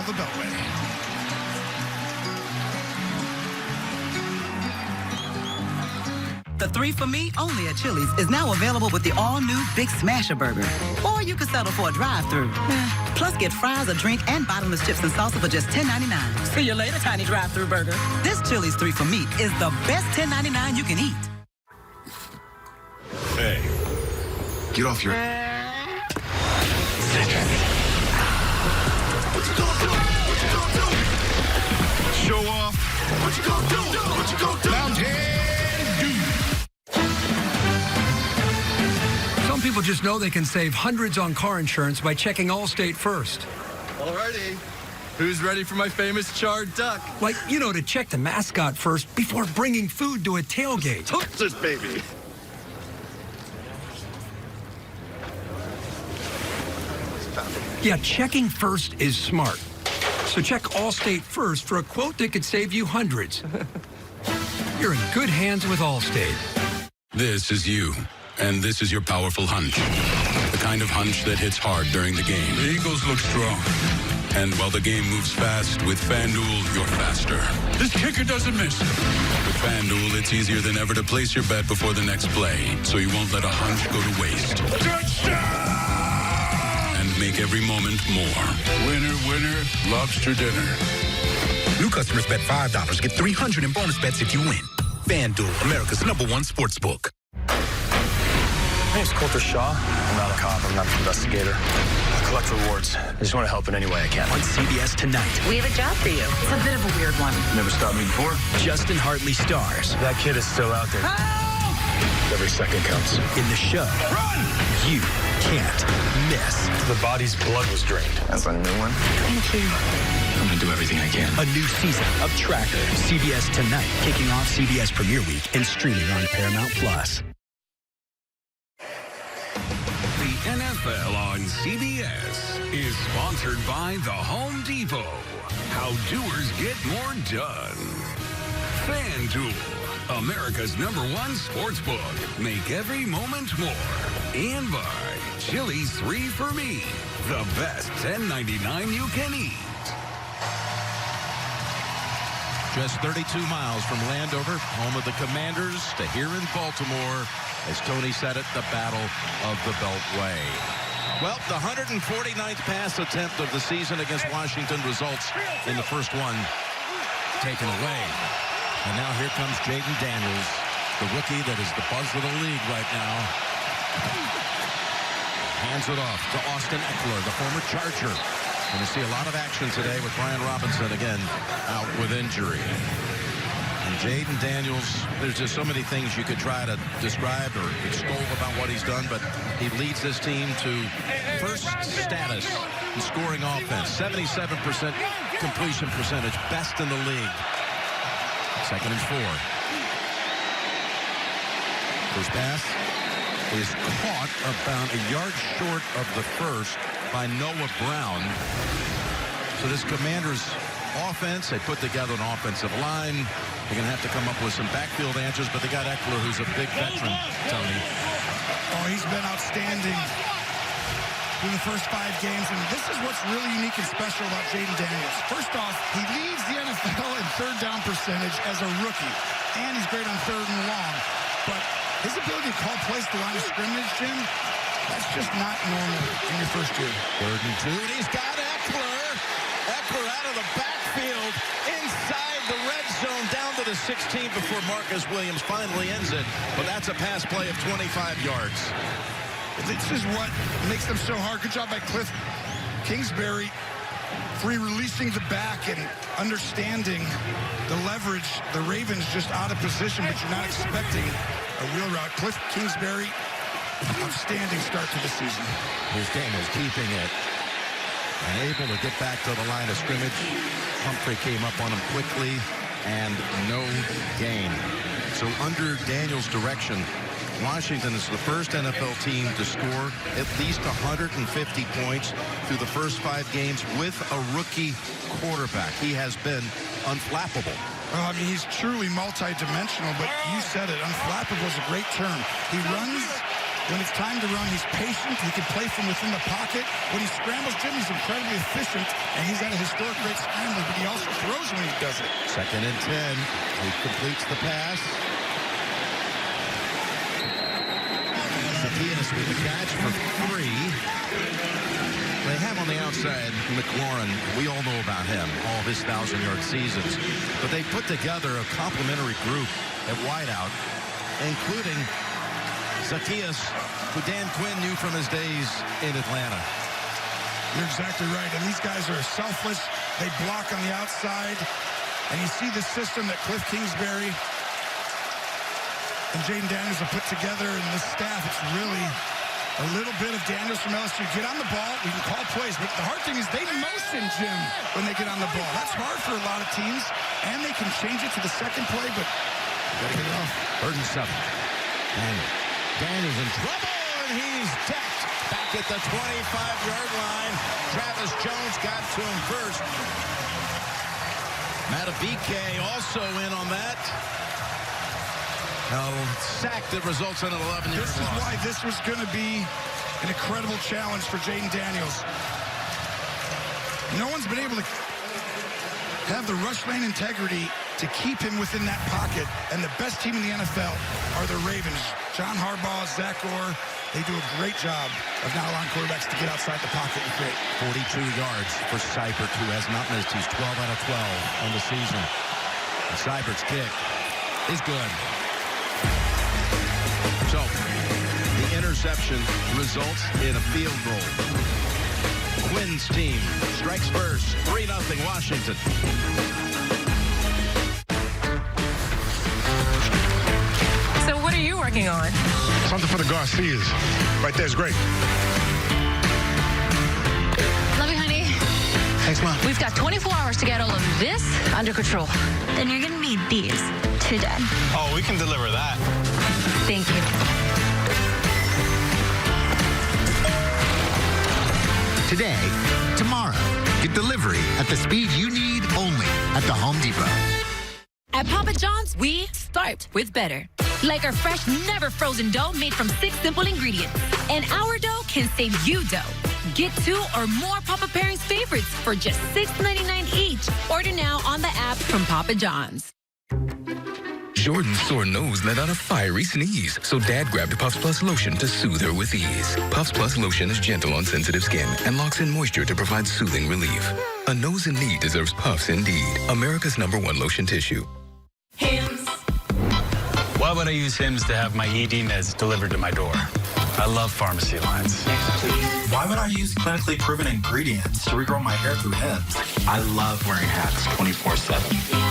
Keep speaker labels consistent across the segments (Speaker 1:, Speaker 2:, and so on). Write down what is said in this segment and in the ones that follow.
Speaker 1: the Beltway.
Speaker 2: The 3 for Me, only at Chili's, is now available with the all-new Big Smasher Burger. Or you can settle for a drive-thru. Plus, get fries, a drink, and bottomless chips and salsa for just $10.99. See you later, tiny drive-thru burger. This Chili's 3 for Me is the best $10.99 you can eat.
Speaker 3: Hey, get off your...
Speaker 1: What you gonna do? What you gonna do?
Speaker 3: Show off.
Speaker 1: What you gonna do? What you gonna do?
Speaker 3: Mountain Dew.
Speaker 4: Some people just know they can save hundreds on car insurance by checking Allstate first.
Speaker 5: Alrighty. Who's ready for my famous charred duck?
Speaker 4: Like, to check the mascot first before bringing food to a tailgate.
Speaker 5: Toasters, baby.
Speaker 4: Yeah, checking first is smart. So check Allstate first for a quote that could save you hundreds. You're in good hands with Allstate.
Speaker 6: This is you, and this is your powerful hunch. The kind of hunch that hits hard during the game.
Speaker 3: The Eagles look strong.
Speaker 6: And while the game moves fast, with FanDuel, you're faster.
Speaker 3: This kicker doesn't miss.
Speaker 6: With FanDuel, it's easier than ever to place your bet before the next play, so you won't let a hunch go to waste.
Speaker 3: Touchdown!
Speaker 6: And make every moment more.
Speaker 3: Winner, winner, lobster dinner.
Speaker 7: New customers bet $5, get $300 in bonus bets if you win. FanDuel, America's #1 sportsbook.
Speaker 8: My name's Colter Shaw. I'm not a cop. I'm not an investigator. I collect rewards. I just want to help in any way I can.
Speaker 7: On CBS tonight.
Speaker 9: We have a job for you. It's a bit of a weird one.
Speaker 8: Never stopped me before.
Speaker 7: Justin Hartley stars.
Speaker 8: That kid is still out there. Every second counts.
Speaker 7: In the show,
Speaker 3: Run!
Speaker 7: you can't miss.
Speaker 8: The body's blood was drained. That's a new one.
Speaker 9: Thank you.
Speaker 8: I'm going to do everything I can.
Speaker 7: A new season of Tracker. CBS tonight. Kicking off CBS Premiere Week and streaming on Paramount+.
Speaker 10: The NFL on CBS is sponsored by The Home Depot. How doers get more done. FanDuel, America's #1 sportsbook. Make every moment more. And by Chili's 3 for Me, the best $10.99 you can eat.
Speaker 11: Just 32 miles from Landover, home of the Commanders, to here in Baltimore, as Tony said it, the Battle of the Beltway. Well, the 149th pass attempt of the season against Washington results in the first one taken away. And now here comes Jayden Daniels, the rookie that is the buzz of the league right now. Hands it off to Austin Eckler, the former Charger. Going to see a lot of action today with Brian Robinson again out with injury. And Jayden Daniels, there's just so many things you could try to describe or extol about what he's done, but he leads this team to first status in scoring offense, 77% completion percentage, best in the league. 2nd and 4. First pass is caught about a yard short of the first by Noah Brown. So this Commanders offense, they put together an offensive line. They're going to have to come up with some backfield answers, but they got Eckler, who's a big veteran, Tony.
Speaker 1: Oh, he's been outstanding in the first 5 games, and this is what's really unique and special about Jayden Daniels. First off, he leads the NFL in third down percentage as a rookie, and he's great on 3rd and long. But his ability to call plays to the line of scrimmage, Jim, that's just not normal in your first year.
Speaker 11: 3rd and 2, and he's got Eckler. Eckler out of the backfield, inside the red zone, down to the 16 before Marcus Williams finally ends it. But that's a pass play of 25 yards.
Speaker 1: This is what makes them so hard. Good job by Cliff Kingsbury for releasing the back and understanding the leverage. The Ravens just out of position, but you're not expecting a wheel route. Cliff Kingsbury, outstanding start to the season.
Speaker 11: His game is keeping it. And able to get back to the line of scrimmage. Humphrey came up on him quickly, and no gain. So under Daniels' direction, Washington is the first NFL team to score at least 150 points through the first 5 games with a rookie quarterback. He has been unflappable.
Speaker 1: I mean, he's truly multi-dimensional, but you said it. Unflappable is a great term. He runs When it's time to run, he's patient. He can play from within the pocket. When he scrambles, Jim, he's incredibly efficient, and he's got a historic great scrambler, but he also throws when he does it.
Speaker 11: 2nd and 10. He completes the pass. Zacchaeus with the catch for 3. They have on the outside McLaurin. We all know about him, all of his 1,000-yard seasons. But they put together a complimentary group at wideout, including Zacchaeus, who Dan Quinn knew from his days in Atlanta.
Speaker 1: You're exactly right. And these guys are selfless. They block on the outside. And you see the system that Cliff Kingsbury and Jaden Daniels have put together, and this staff, it's really a little bit of Daniels from LSU. Get on the ball. We can call plays. But the hard thing is they motion, Jim, when they get on the ball. That's hard for a lot of teams. And they can change it to the second play, but you got to get it off.
Speaker 11: 3rd and 7. Daniels in trouble, and he's decked back at the 25-yard line. Travis Jones got to him first. Matabike also in on that. Sack that results in an 11-yard loss.
Speaker 1: This is why this was going to be an incredible challenge for Jaden Daniels. No one's been able to have the rush lane integrity to keep him within that pocket. And the best team in the NFL are the Ravens. John Harbaugh, Zach Orr, they do a great job of not allowing quarterbacks to get outside the pocket and create.
Speaker 11: 42 yards for Seibert, who has not missed. He's 12 out of 12 on the season. And Seibert's kick is good. So, the interception results in a field goal. Quinn's team strikes first. 3-0 Washington.
Speaker 12: So what are you working on?
Speaker 13: Something for the Garcias. Right there's great.
Speaker 14: Love you, honey.
Speaker 13: Thanks, Mom.
Speaker 14: We've got 24 hours to get all of this under control.
Speaker 15: Then you're gonna need these today.
Speaker 13: Oh, we can deliver that.
Speaker 14: Thank you.
Speaker 16: Today, tomorrow. Get delivery at the speed you need only at the Home Depot.
Speaker 12: At Papa John's, we start with better. Like our fresh, never frozen dough made from 6 simple ingredients. And our dough can save you dough. Get 2 or more Papa Pairings favorites for just $6.99 each. Order now on the app from Papa John's.
Speaker 17: Jordan's sore nose let out a fiery sneeze, so Dad grabbed Puffs Plus lotion to soothe her with ease. Puffs Plus lotion is gentle on sensitive skin and locks in moisture to provide soothing relief. A nose in need deserves Puffs indeed. America's #1 lotion tissue.
Speaker 18: Hims. Why would I use Hims to have my ED meds delivered to my door? I love pharmacy lines.
Speaker 19: Why would I use clinically proven ingredients to regrow my hair through Hims? I love wearing hats 24/7.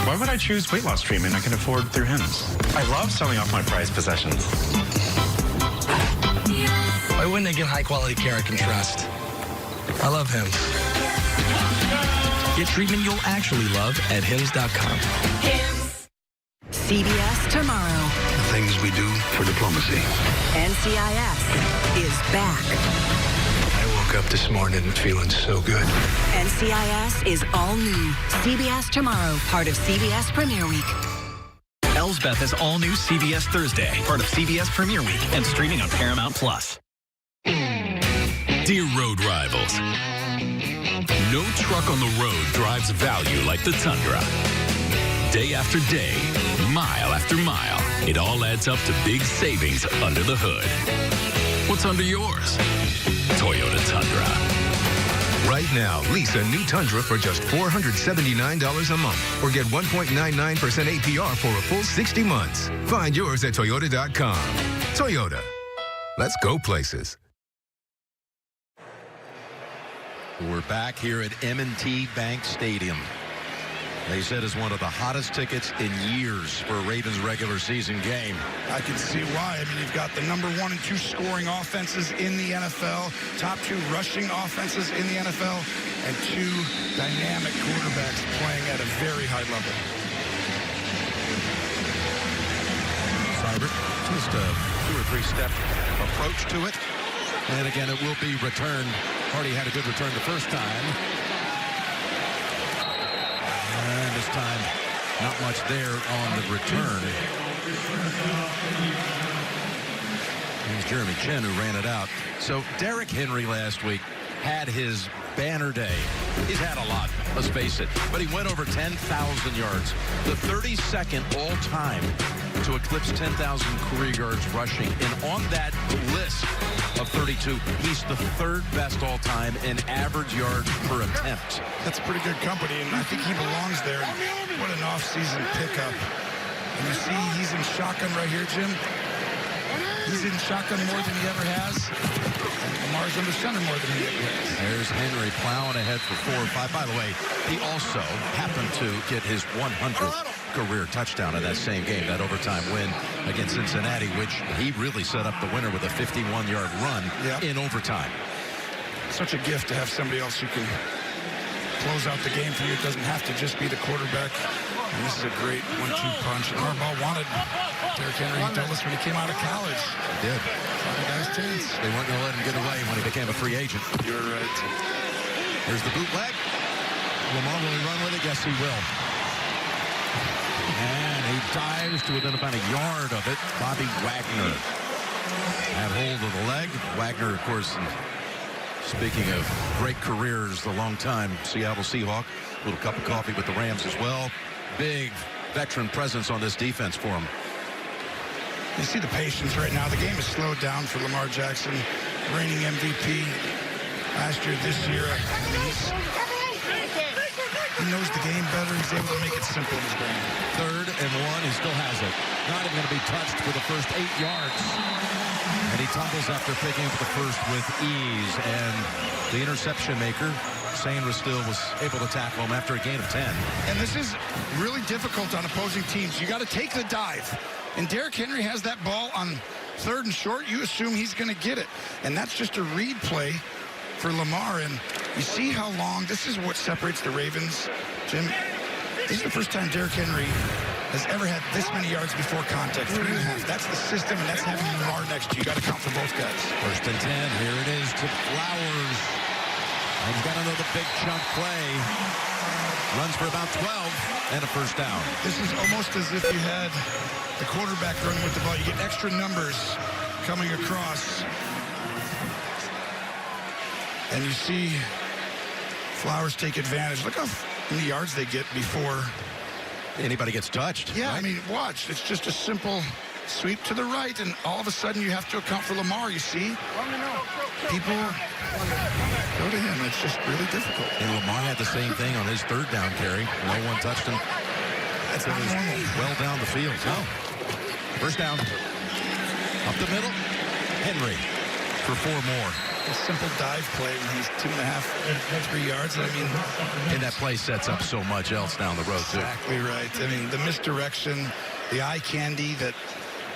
Speaker 18: Why would I choose weight loss treatment I can afford through Hims? I love selling off my prized possessions.
Speaker 20: Why wouldn't I get high quality care I can trust? I love Hims. Get treatment you'll actually love at Hims.com.
Speaker 12: Hims.
Speaker 2: CBS tomorrow.
Speaker 17: The things we do for diplomacy.
Speaker 2: NCIS is back.
Speaker 17: I woke up this morning feeling so good.
Speaker 2: NCIS is all new. CBS tomorrow, part of CBS Premiere Week.
Speaker 21: Elsbeth is all new CBS Thursday, part of CBS Premiere Week, and streaming on Paramount Plus.
Speaker 22: Dear road rivals, no truck on the road drives value like the Tundra. Day after day, mile after mile, it all adds up to big savings under the hood. What's under yours? Toyota Tundra.
Speaker 23: Right now, lease a new Tundra for just $479 a month or get 1.99% APR for a full 60 months. Find yours at Toyota.com. Toyota. Let's go places.
Speaker 11: We're back here at M&T Bank Stadium. They said it's one of the hottest tickets in years for a Ravens regular season game.
Speaker 1: I can see why. I mean, you've got the number 1 and 2 scoring offenses in the NFL, top 2 rushing offenses in the NFL, and 2 dynamic quarterbacks playing at a very high level.
Speaker 11: Seibert, just a 2 or 3 step approach to it. And again, it will be returned. Hardy had a good return the first time. And this time, not much there on the return. He's Jeremy Chin who ran it out. So Derrick Henry last week had his banner day. He's had a lot, let's face it. But he went over 10,000 yards. The 32nd all-time to eclipse 10,000 career yards rushing. And on that list of 32, he's the third best all-time in average yards per attempt.
Speaker 1: That's pretty good company, and I think he belongs there. What an off-season pickup. And you see he's in shotgun right here, Jim. He's in shotgun more than he ever has. Lamar's under center more than he ever has.
Speaker 11: There's Henry plowing ahead for 4 or 5. By the way, he also happened to get his 100th career touchdown in that same game, that overtime win against Cincinnati, which he really set up the winner with a 51-yard run in overtime.
Speaker 1: Such a gift to have somebody else who can close out the game for you. It doesn't have to just be the quarterback. And this is a great 1-2 punch. And Harbaugh wanted Derrick Henry. He told us when he came out of college.
Speaker 11: He did. They weren't going to let him get away when he became a free agent.
Speaker 1: You're right.
Speaker 11: Here's the bootleg. Lamar, will he run with it? Yes, he will. And he dives to within about a yard of it. Bobby Wagner had hold of the leg. Wagner, of course, speaking of great careers, the longtime Seattle Seahawk. A little cup of coffee with the Rams as well. Big veteran presence on this defense for him.
Speaker 1: You see the patience right now. The game is slowed down for Lamar Jackson, reigning MVP last year, this year. He knows the game better. He's able to make it simple in his game.
Speaker 11: 3rd and 1. He still has it. Not even going to be touched for the first 8 yards. And he tumbles after picking up the first with ease. And the interception maker, Sanders, still was able to tackle him after a gain of 10.
Speaker 1: And this is really difficult on opposing teams. You got to take the dive. And Derrick Henry has that ball on 3rd and short. You assume he's going to get it. And that's just a read play for Lamar. And you see how long, this is what separates the Ravens, Jim. This is the first time Derrick Henry has ever had this many yards before contact, 3.5. That's the system, and that's having Lamar next to you. You got to count for both guys.
Speaker 11: 1st and 10. Here it is to Flowers. And he's got another big chunk play. Runs for about 12 and a first down.
Speaker 1: This is almost as if you had the quarterback running with the ball. You get extra numbers coming across. And you see Flowers take advantage. Look how many yards they get before
Speaker 11: anybody gets touched.
Speaker 1: Yeah,
Speaker 11: right?
Speaker 1: I mean, watch. It's just a simple sweep to the right, and all of a sudden you have to account for Lamar, you see? People go to him. It's just really difficult.
Speaker 11: And Lamar had the same thing on his 3rd down carry. No one touched him.
Speaker 1: That's not normal.
Speaker 11: Well down the field. No. First down. Up the middle. Henry for 4 more.
Speaker 1: A simple dive play when he's 2.5, 3 yards. I mean,
Speaker 11: and that play sets up so much else down the road, too.
Speaker 1: Exactly right. I mean, the misdirection, the eye candy that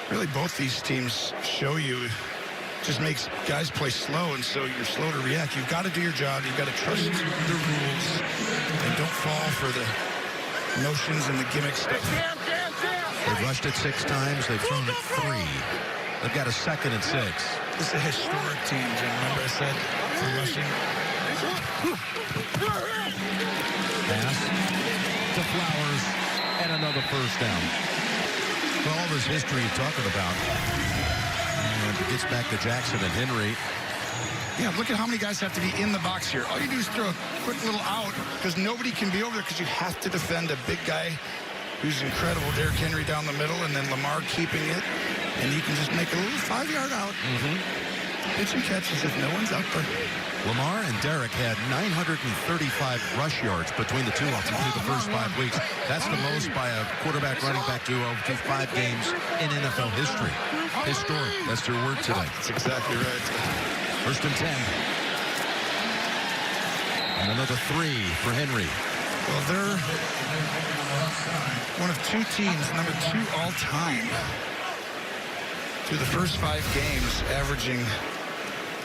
Speaker 1: really both these teams show you just makes guys play slow, and so you're slow to react. You've got to do your job. You've got to trust the rules and don't fall for the notions and the gimmick stuff.
Speaker 11: They've rushed it 6 times. They've thrown it 3. They've got a 2nd and 6.
Speaker 1: This is a historic team, Jim. Remember I said for rushing?
Speaker 11: Pass to Flowers and another first down. For all this history you're talking about, and it gets back to Jackson and Henry.
Speaker 1: Yeah, look at how many guys have to be in the box here. All you do is throw a quick little out because nobody can be over there because you have to defend a big guy who's incredible. Derrick Henry down the middle, and then Lamar keeping it. And you can just make a little 5-yard out. Pitch and catch as if no one's out there.
Speaker 11: Lamar and Derrick had 935 rush yards between the two of them through the first 5 weeks. That's the most by a quarterback running back duo through 5 games in NFL history. Historic. That's their word today.
Speaker 1: That's exactly right.
Speaker 11: 1st and 10. And another 3 for Henry.
Speaker 1: Well, they're one of 2 teams, number 2 all time, through the first 5 games, averaging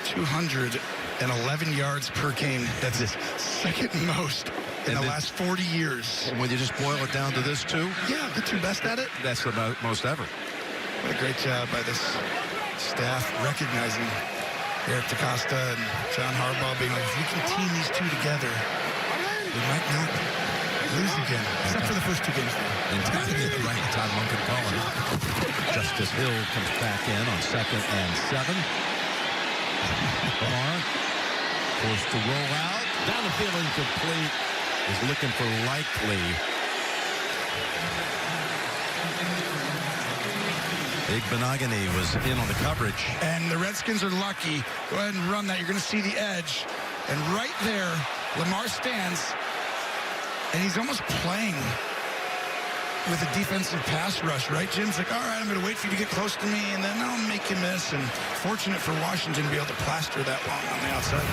Speaker 1: 211 yards per game. That's the 2nd most in the last 40 years.
Speaker 11: And when you just boil it down to this 2?
Speaker 1: Yeah, the 2 best at it.
Speaker 11: That's the most ever.
Speaker 1: What a great job by this staff recognizing Eric DeCosta and John Harbaugh being like, if we can team these 2 together, we might not Lose again, except for the first 2 games.
Speaker 11: And Todd Monken calling. Justice Hill comes back in on 2nd and 7. Lamar forced to roll out. Down the field, incomplete. Is looking for Likely. Big Benogany was in on the coverage.
Speaker 1: And the Redskins are lucky. Go ahead and run that. You're going to see the edge. And right there, Lamar stands, and he's almost playing with a defensive pass rush, right? Jim's like, all right, I'm going to wait for you to get close to me, and then I'll make you miss. And fortunate for Washington to be able to plaster that long on the outside.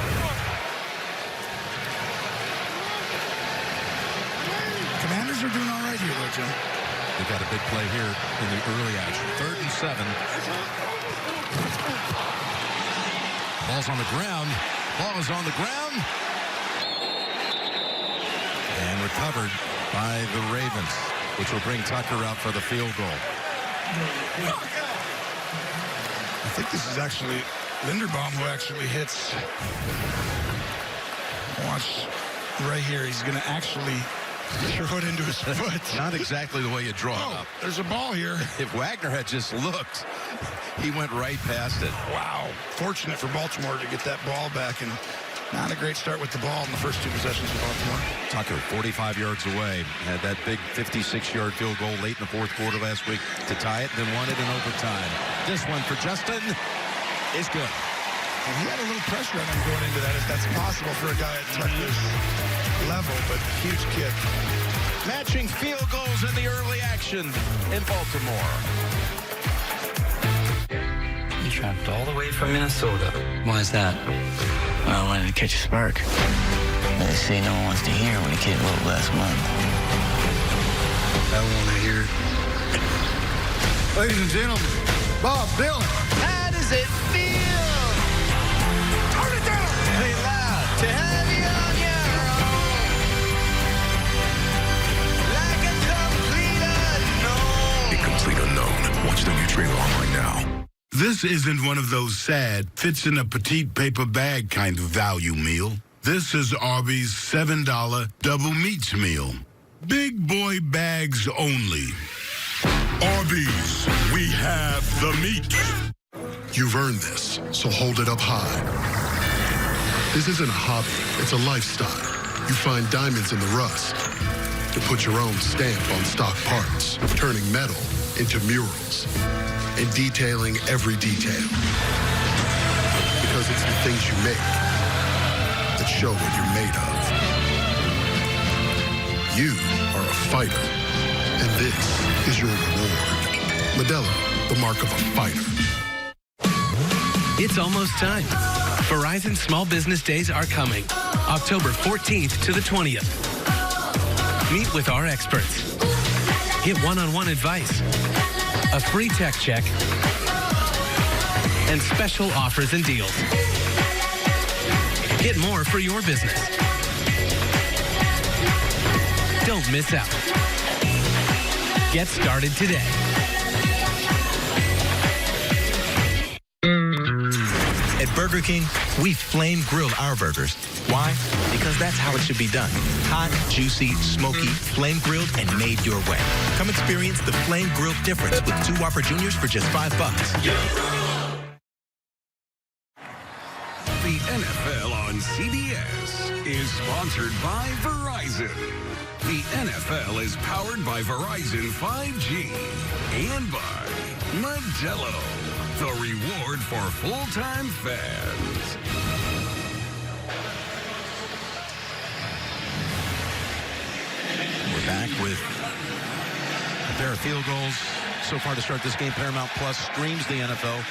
Speaker 1: Commanders are doing all right here, though, Jim.
Speaker 11: They got a big play here in the early action. 3rd and 7. Ball's on the ground. Ball is on the ground. And recovered by the Ravens, which will bring Tucker out for the field goal.
Speaker 1: I think this is actually Linderbaum who actually hits. Watch right here. He's going to actually throw it into his foot.
Speaker 11: Not exactly the way you draw it up.
Speaker 1: There's a ball here.
Speaker 11: If Wagner had just looked, he went right past it.
Speaker 1: Wow. Fortunate for Baltimore to get that ball back, and not a great start with the ball in the first 2 possessions of Baltimore.
Speaker 11: Tucker, 45 yards away, had that big 56-yard field goal late in the 4th quarter last week to tie it, then won it in overtime. This one for Justin is good.
Speaker 1: And he had a little pressure on him going into that, if that's possible for a guy at Tucker's level, but huge kick.
Speaker 11: Matching field goals in the early action in Baltimore.
Speaker 4: You traveled all the way from Minnesota. Why is that? Well, I wanted to catch a spark. But they say no one wants to hear when a kid wrote last month. I want to hear it.
Speaker 1: Ladies and gentlemen, Bob Dylan.
Speaker 4: How does it feel? Turn it down! Hey, loud to have you on your own. Like a complete unknown.
Speaker 23: A complete unknown. Watch the new trailer online now. This isn't one of those sad, fits in a petite paper bag kind of value meal. This is Arby's $7 double meats meal. Big boy bags only. Arby's, we have the meat.
Speaker 5: You've earned this, so hold it up high. This isn't a hobby, it's a lifestyle. You find diamonds in the rust. You put your own stamp on stock parts, turning metal into murals, and detailing every detail. Because it's the things you make that show what you're made of. You are a fighter, and this is your reward. Modelo, the mark of a fighter.
Speaker 6: It's almost time. Verizon Small Business Days are coming. October 14th to the 20th. Meet with our experts. Get one-on-one advice, a free tech check, and special offers and deals. Get more for your business. Don't miss out. Get started today.
Speaker 24: At Burger King, we flame grilled our burgers. Why? Because that's how it should be done. Hot, juicy, smoky, flame grilled, and made your way. Come experience the flame grilled difference with 2 Whopper Juniors for just $5.
Speaker 10: The NFL on CBS is sponsored by Verizon. The NFL is powered by Verizon 5G and by Modelo, the reward for full-time fans.
Speaker 11: We're back with a pair of field goals so far to start this game. Paramount Plus streams the NFL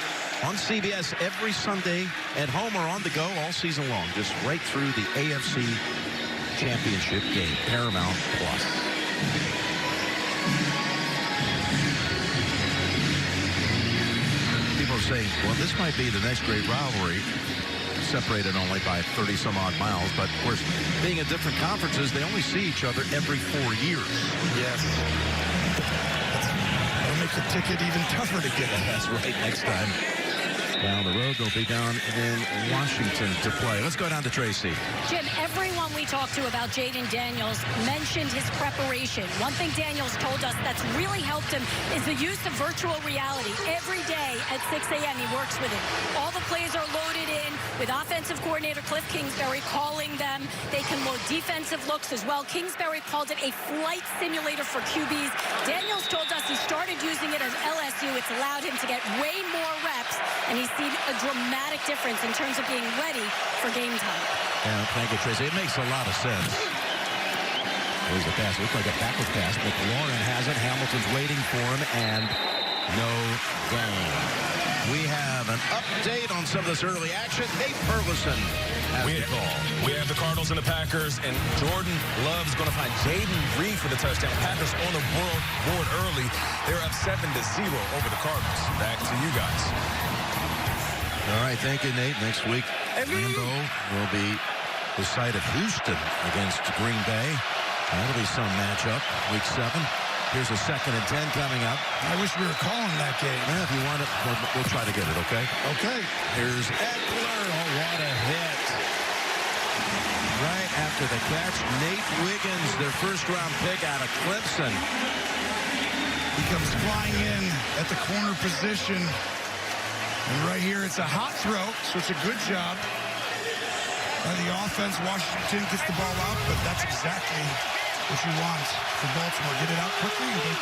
Speaker 11: on CBS every Sunday at home or on the go all season long. Just right through the AFC Championship game. Paramount Plus. People are saying, well, this might be the next great rivalry, separated only by 30-some-odd miles. But, of course, being in different conferences, they only see each other every 4 years.
Speaker 1: Yes. That'll make the ticket even tougher to get.
Speaker 11: That's right, next time. Down the road, they'll be down in Washington to play. Let's go down to Tracy.
Speaker 3: Jim, everyone we talked to about Jaden Daniels mentioned his preparation. One thing Daniels told us that's really helped him is the use of virtual reality. Every day at 6 a.m. he works with it. All the plays are loaded in with offensive coordinator Cliff Kingsbury calling them. They can load defensive looks as well. Kingsbury called it a flight simulator for QBs. Daniels told us he started using it at LSU. It's allowed him to get way more reps, and he's seen a dramatic difference in terms of being ready for game time.
Speaker 11: Yeah, thank you, Tracy. It makes a lot of sense. Here's the pass. It looks like a backward pass. McLaurin has it. Hamilton's waiting for him, and no gain. We have an update on some of this early action. Nate Burleson has the call.
Speaker 7: We have the Cardinals and the Packers, and Jordan Love is going to find Jaden Reed for the touchdown. Packers on the board early. They're up 7-0 over the Cardinals. Back to you guys.
Speaker 11: All right, thank you, Nate. Next week, Lambeau will be the site of Houston against Green Bay. That'll be some matchup. Week 7. Here's a 2nd and 10 coming up.
Speaker 1: I wish we were calling that game.
Speaker 11: Yeah, if you want it, we'll try to get it, okay?
Speaker 1: Okay.
Speaker 11: Here's Eckler. Oh, what a hit. Right after the catch, Nate Wiggins, their first-round pick out of Clemson.
Speaker 1: He comes flying in at the corner position. And right here, it's a hot throw, so it's a good job by the offense. Washington gets the ball out, but that's exactly what you want for Baltimore. Get it out quickly and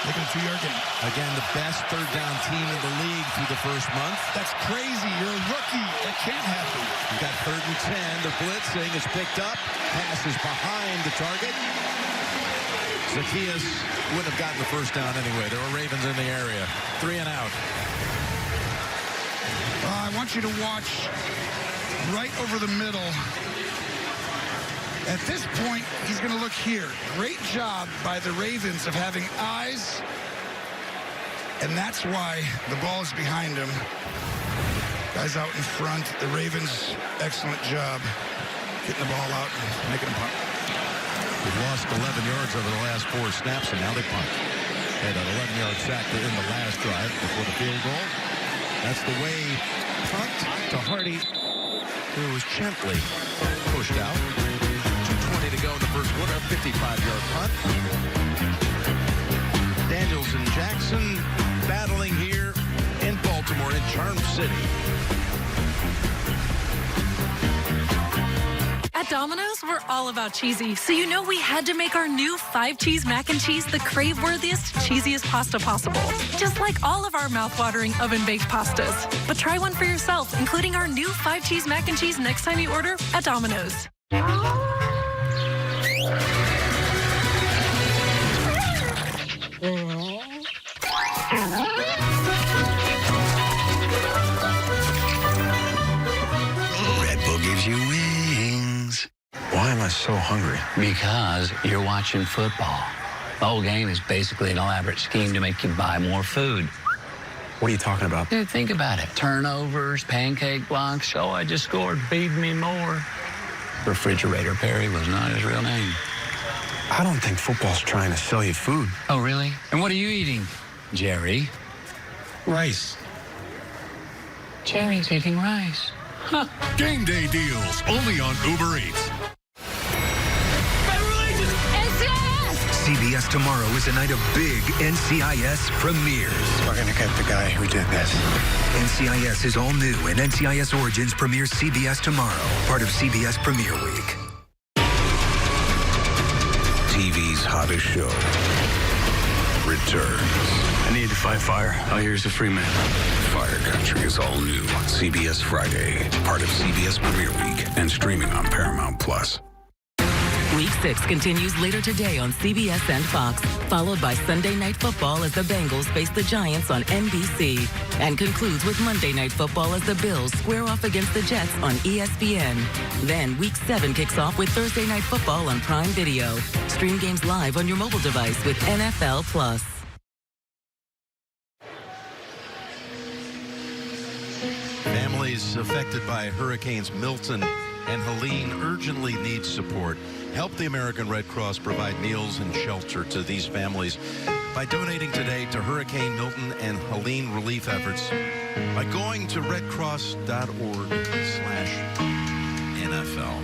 Speaker 1: make it a 2-yard gain.
Speaker 11: Again, the best third-down team in the league through the first month.
Speaker 1: That's crazy. You're a rookie. That can't happen.
Speaker 11: You got 3rd and 10. The blitzing is picked up. Pass is behind the target. Zacchaeus wouldn't have gotten the first down anyway. There were Ravens in the area. 3 and out.
Speaker 1: I want you to watch right over the middle. At this point, he's going to look here. Great job by the Ravens of having eyes, and that's why the ball is behind him. Guys out in front. The Ravens, excellent job getting the ball out and making a punt.
Speaker 11: They've lost 11 yards over the last 4 snaps, and now they punt. Had an 11-yard sack in the last drive before the field goal. That's the way punt to Hardy, who was gently pushed out. 2:20 to go in the first quarter, 55-yard punt. Daniels and Jackson battling here in Baltimore, in Charm City.
Speaker 8: At Domino's, we're all about cheesy, so you know we had to make our new 5-cheese mac and cheese the crave-worthiest, cheesiest pasta possible. Just like all of our mouth-watering oven-baked pastas. But try one for yourself, including our new 5-cheese mac and cheese next time you order at Domino's.
Speaker 9: Red Bull gives you wings.
Speaker 18: Why am I so hungry?
Speaker 4: Because you're watching football. The whole game is basically an elaborate scheme to make you buy more food.
Speaker 18: What are you talking about?
Speaker 4: Dude, think about it. Turnovers, pancake blocks. Oh, I just scored. Feed me more. Refrigerator Perry was not his real name.
Speaker 18: I don't think football's trying to sell you food.
Speaker 4: Oh, really? And what are you eating, Jerry?
Speaker 18: Rice.
Speaker 4: Jerry's eating rice. Huh.
Speaker 10: Game day deals only on Uber Eats.
Speaker 23: CBS tomorrow is a night of big NCIS premieres.
Speaker 18: We're gonna get the guy who did this.
Speaker 23: NCIS is all new, and NCIS Origins premieres CBS tomorrow, part of CBS Premiere Week.
Speaker 10: TV's hottest show returns.
Speaker 18: I need to fight fire. Oh, here's a free man.
Speaker 10: Fire Country is all new on CBS Friday, part of CBS Premiere Week, and streaming on Paramount Plus.
Speaker 2: Week 6 continues later today on CBS and Fox, followed by Sunday Night Football as the Bengals face the Giants on NBC, and concludes with Monday Night Football as the Bills square off against the Jets on ESPN. Then Week 7 kicks off with Thursday Night Football on Prime Video. Stream games live on your mobile device with NFL Plus.
Speaker 11: Families affected by Hurricanes Milton and Helene urgently need support. Help the American Red Cross provide meals and shelter to these families by donating today to Hurricane Milton and Helene relief efforts by going to redcross.org/NFL.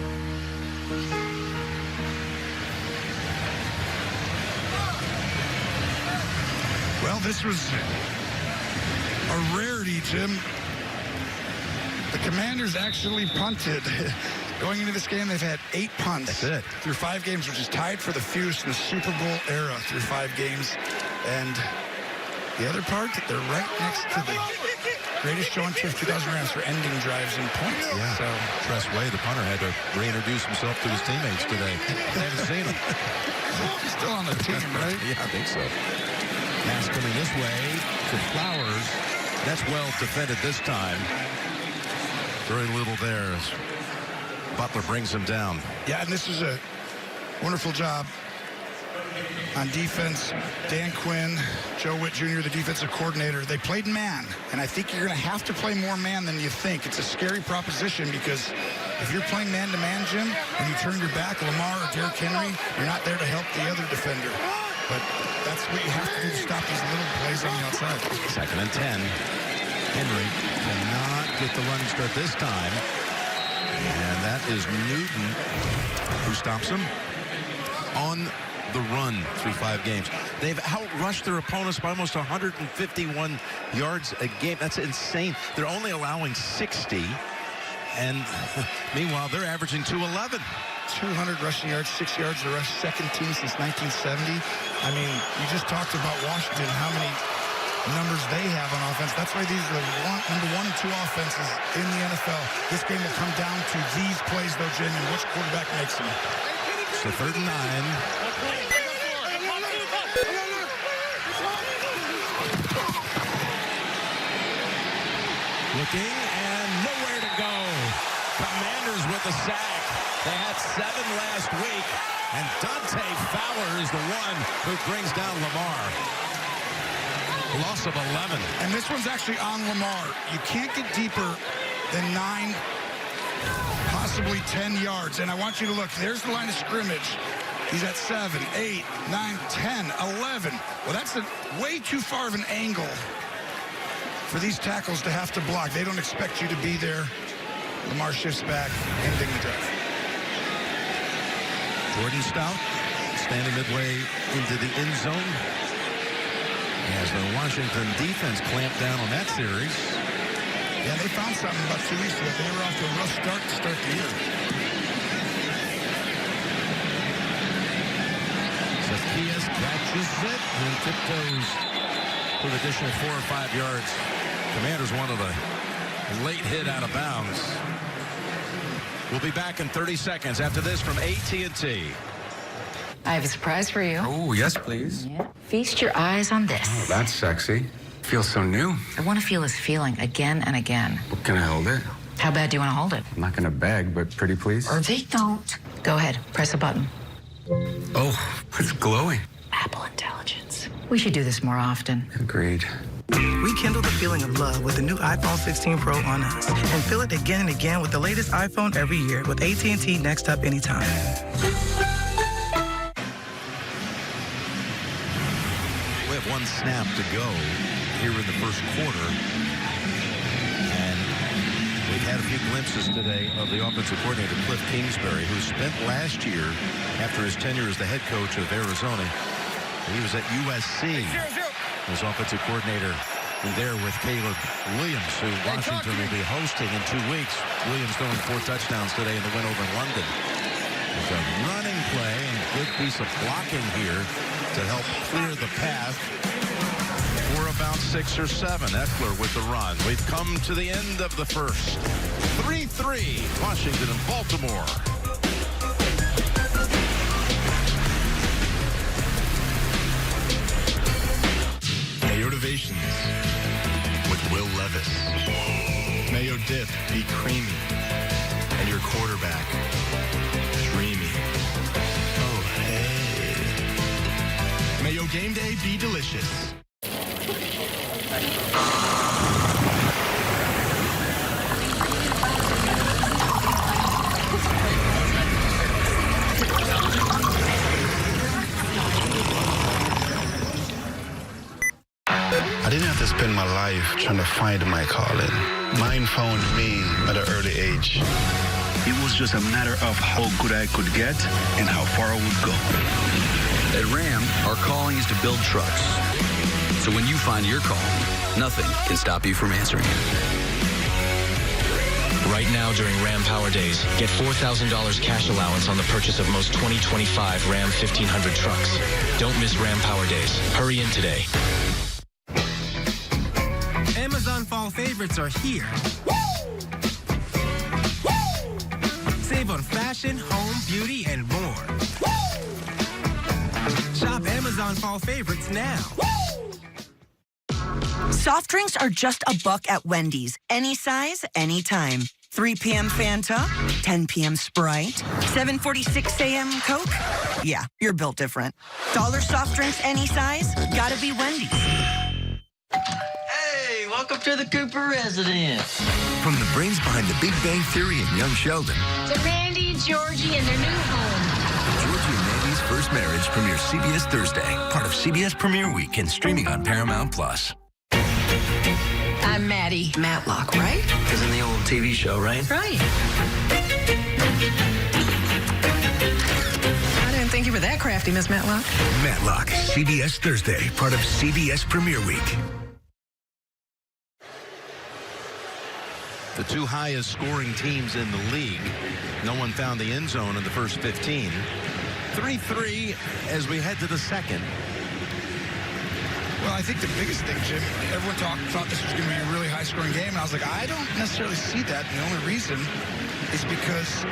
Speaker 1: Well, this was a rarity, Jim. The Commanders actually punted. Going into this game, they've had 8 punts through 5 games, which is tied for the fewest in the Super Bowl era through 5 games. And the other part, they're right next to the greatest show on turf 2000 Rams for ending drives and points.
Speaker 11: Yeah. So Tress Way, the punter, had to reintroduce himself to his teammates today. I haven't seen him.
Speaker 1: He's still on the team, right?
Speaker 11: Yeah, I think so. Pass coming this way to Flowers. That's well defended this time. Very little there as Butler brings him down.
Speaker 1: Yeah, and this is a wonderful job on defense. Dan Quinn, Joe Witt Jr., the defensive coordinator, they played man, and I think you're going to have to play more man than you think. It's a scary proposition because if you're playing man-to-man, Jim, and you turn your back, Lamar or Derrick Henry, you're not there to help the other defender. But that's what you have to do to stop these little plays on the outside.
Speaker 11: 2nd and 10. Henry cannot get the running start this time. And that is Newton who stops him on the run through 5 games. They've outrushed their opponents by almost 151 yards a game. That's insane. They're only allowing 60. And meanwhile, they're averaging 211.
Speaker 1: 200 rushing yards, 6 yards the rush, second team since 1970. I mean, you just talked about Washington, how many numbers they have on offense. That's why these are the number 1 and 2 offenses in the NFL. This game will come down to these plays, though, Jim, and which quarterback makes them.
Speaker 11: So 3rd and 9. Looking and nowhere to go. Commanders with the sack. They had 7 last week, and Dante Fowler is the one who brings down Lamar. Loss of 11.
Speaker 1: And this one's actually on Lamar. You can't get deeper than 9, possibly 10 yards. And I want you to look. There's the line of scrimmage. He's at 7, 8, 9, 10, 11. Well, that's way too far of an angle for these tackles to have to block. They don't expect you to be there. Lamar shifts back, ending the drive.
Speaker 11: Jordan Stout standing midway into the end zone as the Washington defense clamped down on that series.
Speaker 1: Yeah, they found something about 2 weeks ago. They were off to a rough start to start the year.
Speaker 11: Zacchaeus catches it and tiptoes for an additional 4 or 5 yards. Commanders wanted a late hit out of bounds. We'll be back in 30 seconds after this from AT&T.
Speaker 13: I have a surprise for you.
Speaker 17: Oh, yes, please.
Speaker 13: Yeah. Feast your eyes on this.
Speaker 17: Oh, that's sexy. Feels so new.
Speaker 13: I want to feel this feeling again and again.
Speaker 17: Well, can I hold it?
Speaker 13: How bad do you want to hold it?
Speaker 17: I'm not going to beg, but pretty please.
Speaker 13: Or they don't. Go ahead. Press a button.
Speaker 17: Oh, it's glowing.
Speaker 13: Apple Intelligence. We should do this more often.
Speaker 17: Agreed.
Speaker 14: Rekindle the feeling of love with the new iPhone 16 Pro on us. And feel it again and again with the latest iPhone every year with AT&T Next Up Anytime.
Speaker 11: We have 1 snap to go here in the first quarter. And we've had a few glimpses today of the offensive coordinator, Cliff Kingsbury, who spent last year, after his tenure as the head coach of Arizona, he was at USC as offensive coordinator there with Caleb Williams, who Washington will be hosting in 2 weeks. Williams throwing 4 touchdowns today in the win over London. It's a running play and good piece of blocking here to help clear the path for about 6 or 7. Eckler with the run. We've come to the end of the first. 3-3, Washington and Baltimore.
Speaker 15: Mayotivations with Will Levis. Mayo dip be creamy and your quarterback dreamy. Oh, hey. Mayo game day be delicious. trying to find my calling. Mine found me at an early age.
Speaker 9: It was just a matter of how good I could get and how far I would go.
Speaker 12: At Ram, our calling is to build trucks. So when you find your calling, nothing can stop you from answering it.
Speaker 21: Right now during Ram Power Days, get $4,000 cash allowance on the purchase of most 2025 Ram 1500 trucks. Don't miss Ram Power Days. Hurry in today.
Speaker 16: Amazon Fall Favorites are here. Save on fashion, home, beauty, and more. Shop Amazon Fall Favorites now.
Speaker 19: Soft drinks are just $1 at Wendy's. Any size, anytime. 3 p.m. Fanta, 10 p.m. Sprite, 7:46 a.m. Coke. Yeah, you're built different. Dollar soft drinks, any size, gotta be Wendy's.
Speaker 4: Hey, welcome to the Cooper residence.
Speaker 23: From the brains behind The Big Bang Theory and Young Sheldon,
Speaker 20: To Randy and Georgie and their new home.
Speaker 23: Georgie and Mandy's First Marriage premieres CBS Thursday, part of CBS Premiere Week and streaming on Paramount+.
Speaker 13: I'm Maddie. Matlock, right?
Speaker 4: Because in the old TV show, right?
Speaker 13: Right. I didn't think you were that crafty, Miss Matlock.
Speaker 23: Matlock, CBS Thursday, part of CBS Premiere Week.
Speaker 11: The two highest scoring teams in the league. No one found the end zone in the first 15. 3-3 as we head to the second.
Speaker 1: Well, I think the biggest thing, Jim, everyone thought this was going to be a really high-scoring game, and I was like, I don't necessarily see that. And the only reason is because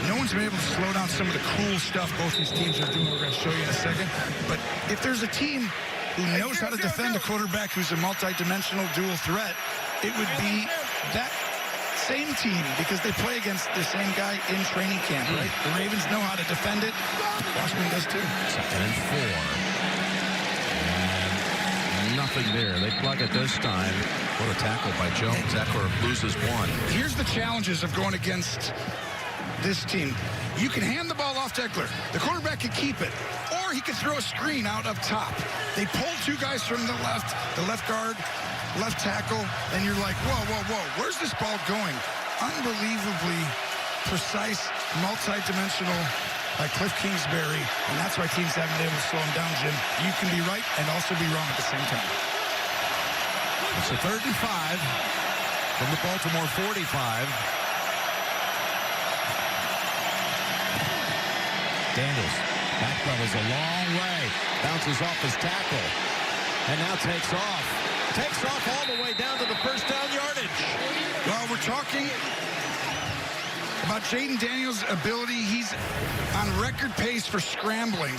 Speaker 1: no one's been able to slow down some of the cool stuff both these teams are doing. We're going to show you in a second. But if there's a team who knows how to defend a quarterback who's a multi-dimensional dual threat, it would be that same team, because they play against the same guy in training camp, right? The Ravens know how to defend it. Washington does too.
Speaker 11: 2nd and 4. Nothing there. They plug it this time. What a tackle by Jones. Eckler loses one.
Speaker 1: Here's the challenges of going against this team. You can hand the ball off to Eckler. The quarterback can keep it, or he can throw a screen out up top. They pull two guys from the left guard, left tackle, and you're like, whoa, where's this ball going? Unbelievably precise, multi-dimensional by Cliff Kingsbury, and that's why teams haven't been able to slow him down, Jim. You can be right and also be wrong at the same time.
Speaker 11: It's a 3rd and 5 from the Baltimore 45. Daniels back levels a long way, bounces off his tackle, and now takes off. Takes off all the way down to the first down yardage.
Speaker 1: Well, we're talking about Jayden Daniels' ability. He's on record pace for scrambling,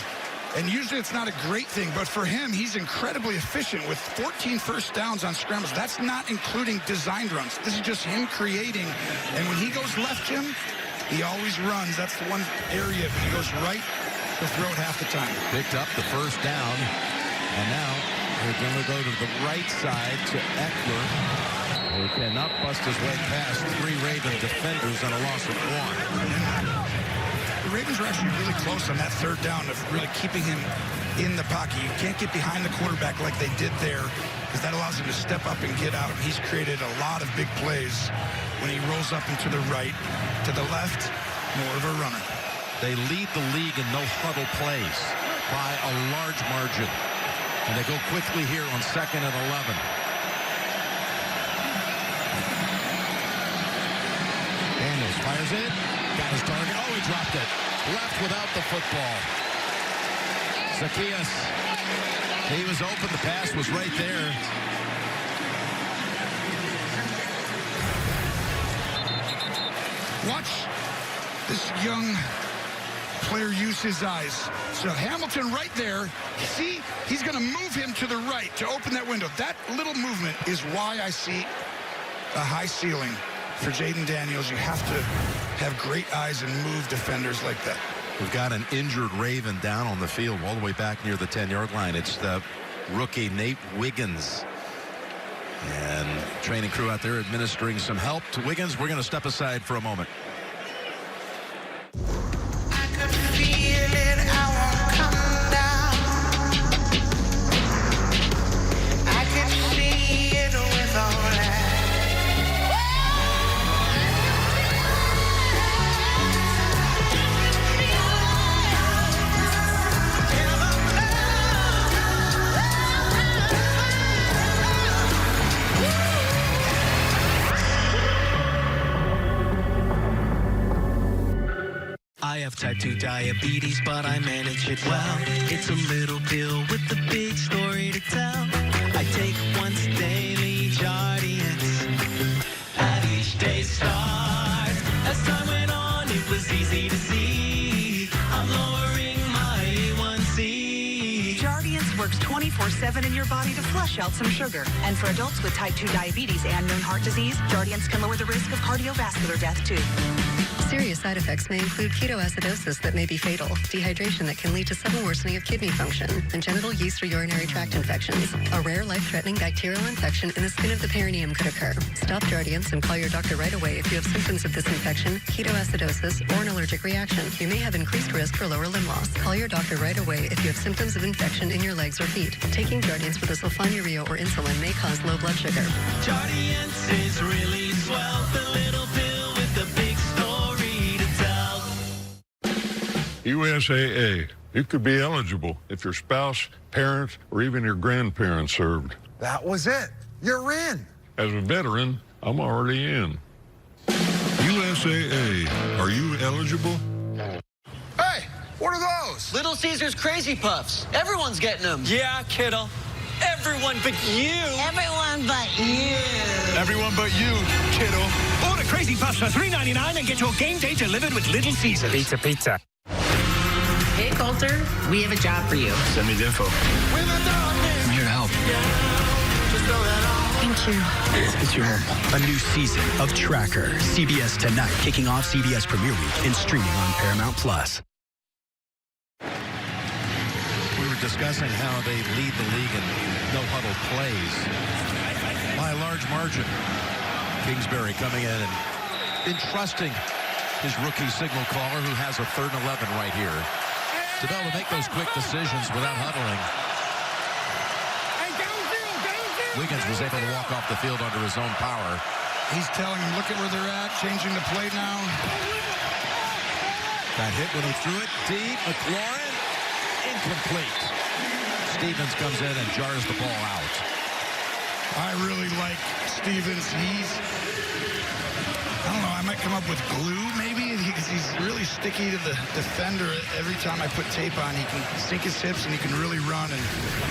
Speaker 1: and usually it's not a great thing, but for him, he's incredibly efficient with 14 first downs on scrambles. That's not including designed runs. This is just him creating, and when he goes left, Jim, he always runs. That's the one area. If he goes right, he'll throw it half the time.
Speaker 11: Picked up the first down, and now they're going to go to the right side to Eckler, who cannot bust his way past 3 Raven defenders on a loss of 1.
Speaker 1: The Ravens were actually really close on that 3rd down of really keeping him in the pocket. You can't get behind the quarterback like they did there, because that allows him to step up and get out. He's created a lot of big plays when he rolls up and to the right. To the left, more of a runner.
Speaker 11: They lead the league in no-huddle plays by a large margin. And they go quickly here on 2nd and 11. Daniels fires it. Got his target. Oh, he dropped it. Left without the football. Zacchaeus. He was open. The pass was right there.
Speaker 1: Watch this young player use his eyes. So Hamilton right there. See, he's going to move him to the right to open that window. That little movement is why I see a high ceiling for Jayden Daniels. You have to have great eyes and move defenders like that.
Speaker 11: We've got an injured Raven down on the field all the way back near the 10-yard line. It's the rookie Nate Wiggins. And training crew out there administering some help to Wiggins. We're going to step aside for a moment.
Speaker 25: I could feel it, I won't come down. I could see it with
Speaker 16: have type 2 diabetes, but I manage it well. It's a little pill with a big story to tell. I take once daily Jardiance at each day's start. As time went on, it was easy to see I'm lowering my A1C.
Speaker 2: Jardiance works 24/7 in your body to flush out some sugar. And for adults with type 2 diabetes and known heart disease, Jardiance can lower the risk of cardiovascular death, too.
Speaker 3: Serious side effects may include ketoacidosis that may be fatal, dehydration that can lead to sudden worsening of kidney function, and genital yeast or urinary tract infections. A rare life-threatening bacterial infection in the skin of the perineum could occur. Stop Jardiance and call your doctor right away if you have symptoms of this infection, ketoacidosis, or an allergic reaction. You may have increased risk for lower limb loss. Call your doctor right away if you have symptoms of infection in your legs or feet. Taking Jardiance with a sulfonylurea or insulin may cause low blood sugar.
Speaker 16: Jardiance is really swell, the little pill with the big story to tell.
Speaker 5: USAA. You could be eligible if your spouse, parents, or even your grandparents served.
Speaker 6: That was it. You're in.
Speaker 5: As a veteran, I'm already in. USAA. Are you eligible?
Speaker 6: Hey, what are those?
Speaker 4: Little Caesar's Crazy Puffs. Everyone's getting them. Yeah, kiddo. Everyone but you.
Speaker 25: Everyone but you.
Speaker 6: Everyone but you, kiddo.
Speaker 16: Order Crazy Puffs for $3.99 and get your game day delivered with Little Caesars.
Speaker 18: Pizza.
Speaker 13: Hey, Coulter, we have a job for you.
Speaker 18: Send me the info. I'm here to help.
Speaker 13: Thank you.
Speaker 18: It's your home.
Speaker 22: A new season of Tracker. CBS tonight, kicking off CBS Premier Week and streaming on Paramount+.
Speaker 11: We were discussing how they lead the league in no-huddle plays by a large margin. Kingsbury coming in and entrusting his rookie signal caller, who has a 3rd and 11 right here, to be able to make those quick decisions without huddling. Wiggins was able to walk off the field under his own power.
Speaker 1: He's telling him, look at where they're at, changing the play now.
Speaker 11: Got hit when he threw it deep. McLaurin, incomplete. Stevens comes in and jars the ball out.
Speaker 1: I really like Stevens. I don't know, I might come up with glue maybe, because he's really sticky to the defender. Every time I put tape on, he can sink his hips and he can really run, and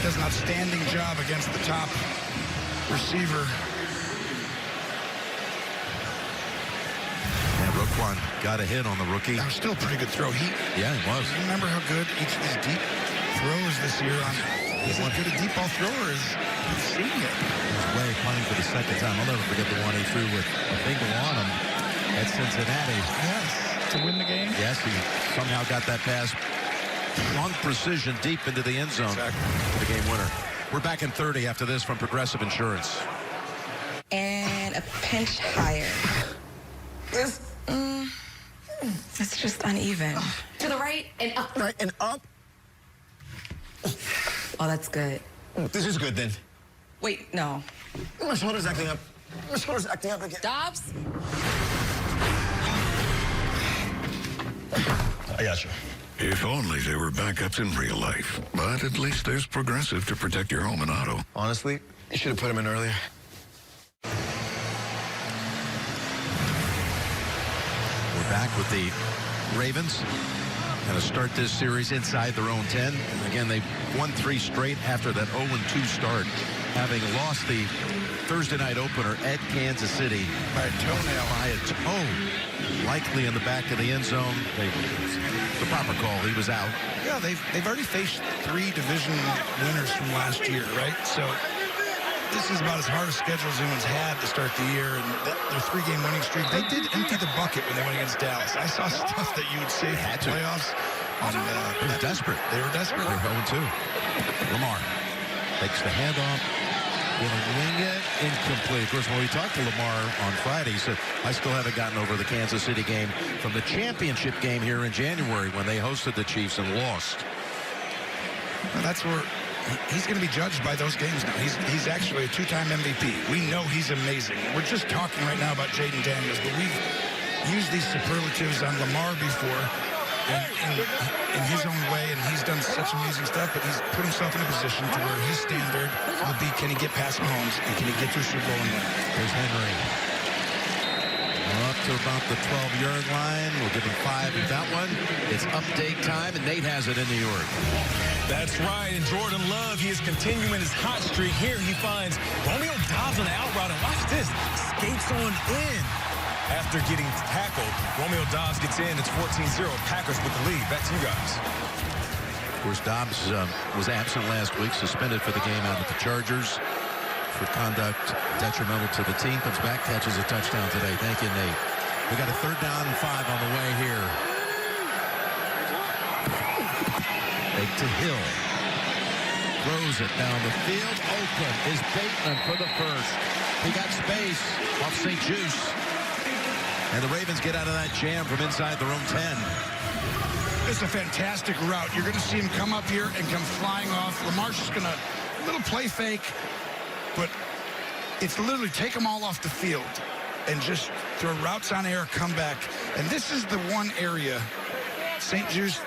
Speaker 1: does an outstanding job against the top receiver.
Speaker 11: And Roquan got a hit on the rookie.
Speaker 1: That was still a pretty good throw.
Speaker 11: Yeah, it was.
Speaker 1: Remember how good each of these deep throws this year on. He's as good a deep ball thrower as you've seen it.
Speaker 11: Way playing for the second time. I'll never forget the one he threw with a finger on him at Cincinnati.
Speaker 1: Yes, to win the game.
Speaker 11: Yes, he somehow got that pass on precision deep into the end zone.
Speaker 1: Exactly.
Speaker 11: For the game winner. We're back in 30 after this from Progressive Insurance.
Speaker 13: And a pinch higher. It's just uneven. To the right and up.
Speaker 6: Right and up.
Speaker 13: Oh, that's good.
Speaker 6: This is good then.
Speaker 13: Wait, no.
Speaker 6: My shoulder's acting up. My shoulder's acting up again.
Speaker 13: Dobbs?
Speaker 6: I got you.
Speaker 24: If only there were backups in real life. But at least there's Progressive to protect your home and auto.
Speaker 6: Honestly, you should have put him in earlier.
Speaker 11: We're back with the Ravens. Going to start this series inside their own 10. Again, they won 3 straight after that 0-2 start, having lost the Thursday night opener at Kansas City
Speaker 1: by a toenail.
Speaker 11: By a toe, likely in the back of the end zone. The proper call. He was out.
Speaker 1: Yeah, they've already faced 3 division winners from last year, right? So this is about as hard a schedule as anyone's had to start the year, and their 3-game winning streak. They did empty the bucket when they went against Dallas. I saw stuff that you would see in the playoffs.
Speaker 11: They were desperate.
Speaker 1: They were desperate.
Speaker 11: They were 0-2. Lamar takes the handoff. Going to wing it. Incomplete. Of course, when we talked to Lamar on Friday, he said, I still haven't gotten over the Kansas City game from the championship game here in January when they hosted the Chiefs and lost.
Speaker 1: Well, that's where he's going to be judged by those games now. He's actually a 2-time MVP. We know he's amazing. We're just talking right now about Jaden Daniels, but we've used these superlatives on Lamar before in his own way, and he's done such amazing stuff, but he's put himself in a position to where his standard will be, can he get past Mahomes, and can he get to a Super Bowl and win?
Speaker 11: There's Henry. Up to about the 12-yard line. We'll give him 5 with that one. It's update time, and Nate has it in New York.
Speaker 7: That's right, and Jordan Love, he is continuing his hot streak. Here he finds Romeo Doubs on the out route, and watch this, skates on in. After getting tackled, Romeo Doubs gets in. It's 14-0. Packers with the lead. Back to you guys.
Speaker 11: Of course, Doubs was absent last week, suspended for the game out at the Chargers for conduct detrimental to the team. Comes back, catches a touchdown today. Thank you, Nate. We got a 3rd down and 5 on the way here. Fake to Hill. Throws it down the field. Open is Bateman for the first. He got space off St. Juice. And the Ravens get out of that jam from inside their own 10.
Speaker 1: It's a fantastic route. You're going to see him come up here and come flying off. Lamar's just going to, little play fake, but it's literally take them all off the field and just throw routes on air, come back. And this is the one area, St. Juice,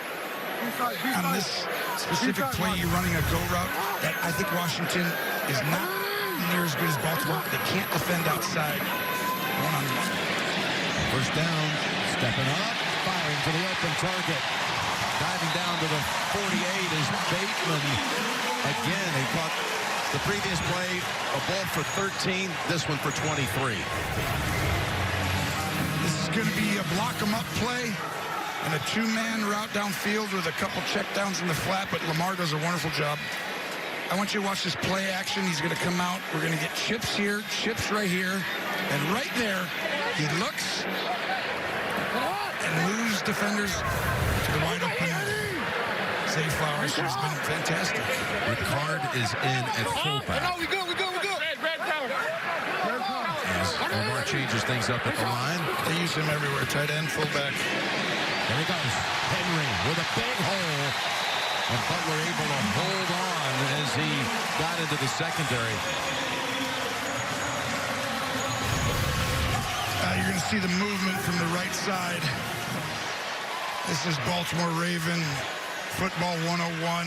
Speaker 1: on this specific play, you're running a go route that I think Washington is not near as good as Baltimore. They can't defend outside one-on-one.
Speaker 11: First down, stepping up, firing to the open target. Diving down to the 48 is Bateman. Again, he caught the previous play, a ball for 13, this one for 23.
Speaker 1: This is going to be a block-em-up play and a 2-man route downfield with a couple checkdowns in the flat, but Lamar does a wonderful job. I want you to watch this play action. He's going to come out. We're going to get chips here, chips right here, and right there, he looks and moves defenders to the wide open Zay Flowers, who's been fantastic.
Speaker 11: Ricard is in at fullback.
Speaker 1: No, we go.
Speaker 11: As Lamar changes things up at the line.
Speaker 1: They use him everywhere, tight end, fullback.
Speaker 11: There he goes. Henry with a big hole. And Butler able to hold on as he got into the secondary.
Speaker 1: You're going to see the movement from the right side. This is Baltimore Raven Football 101.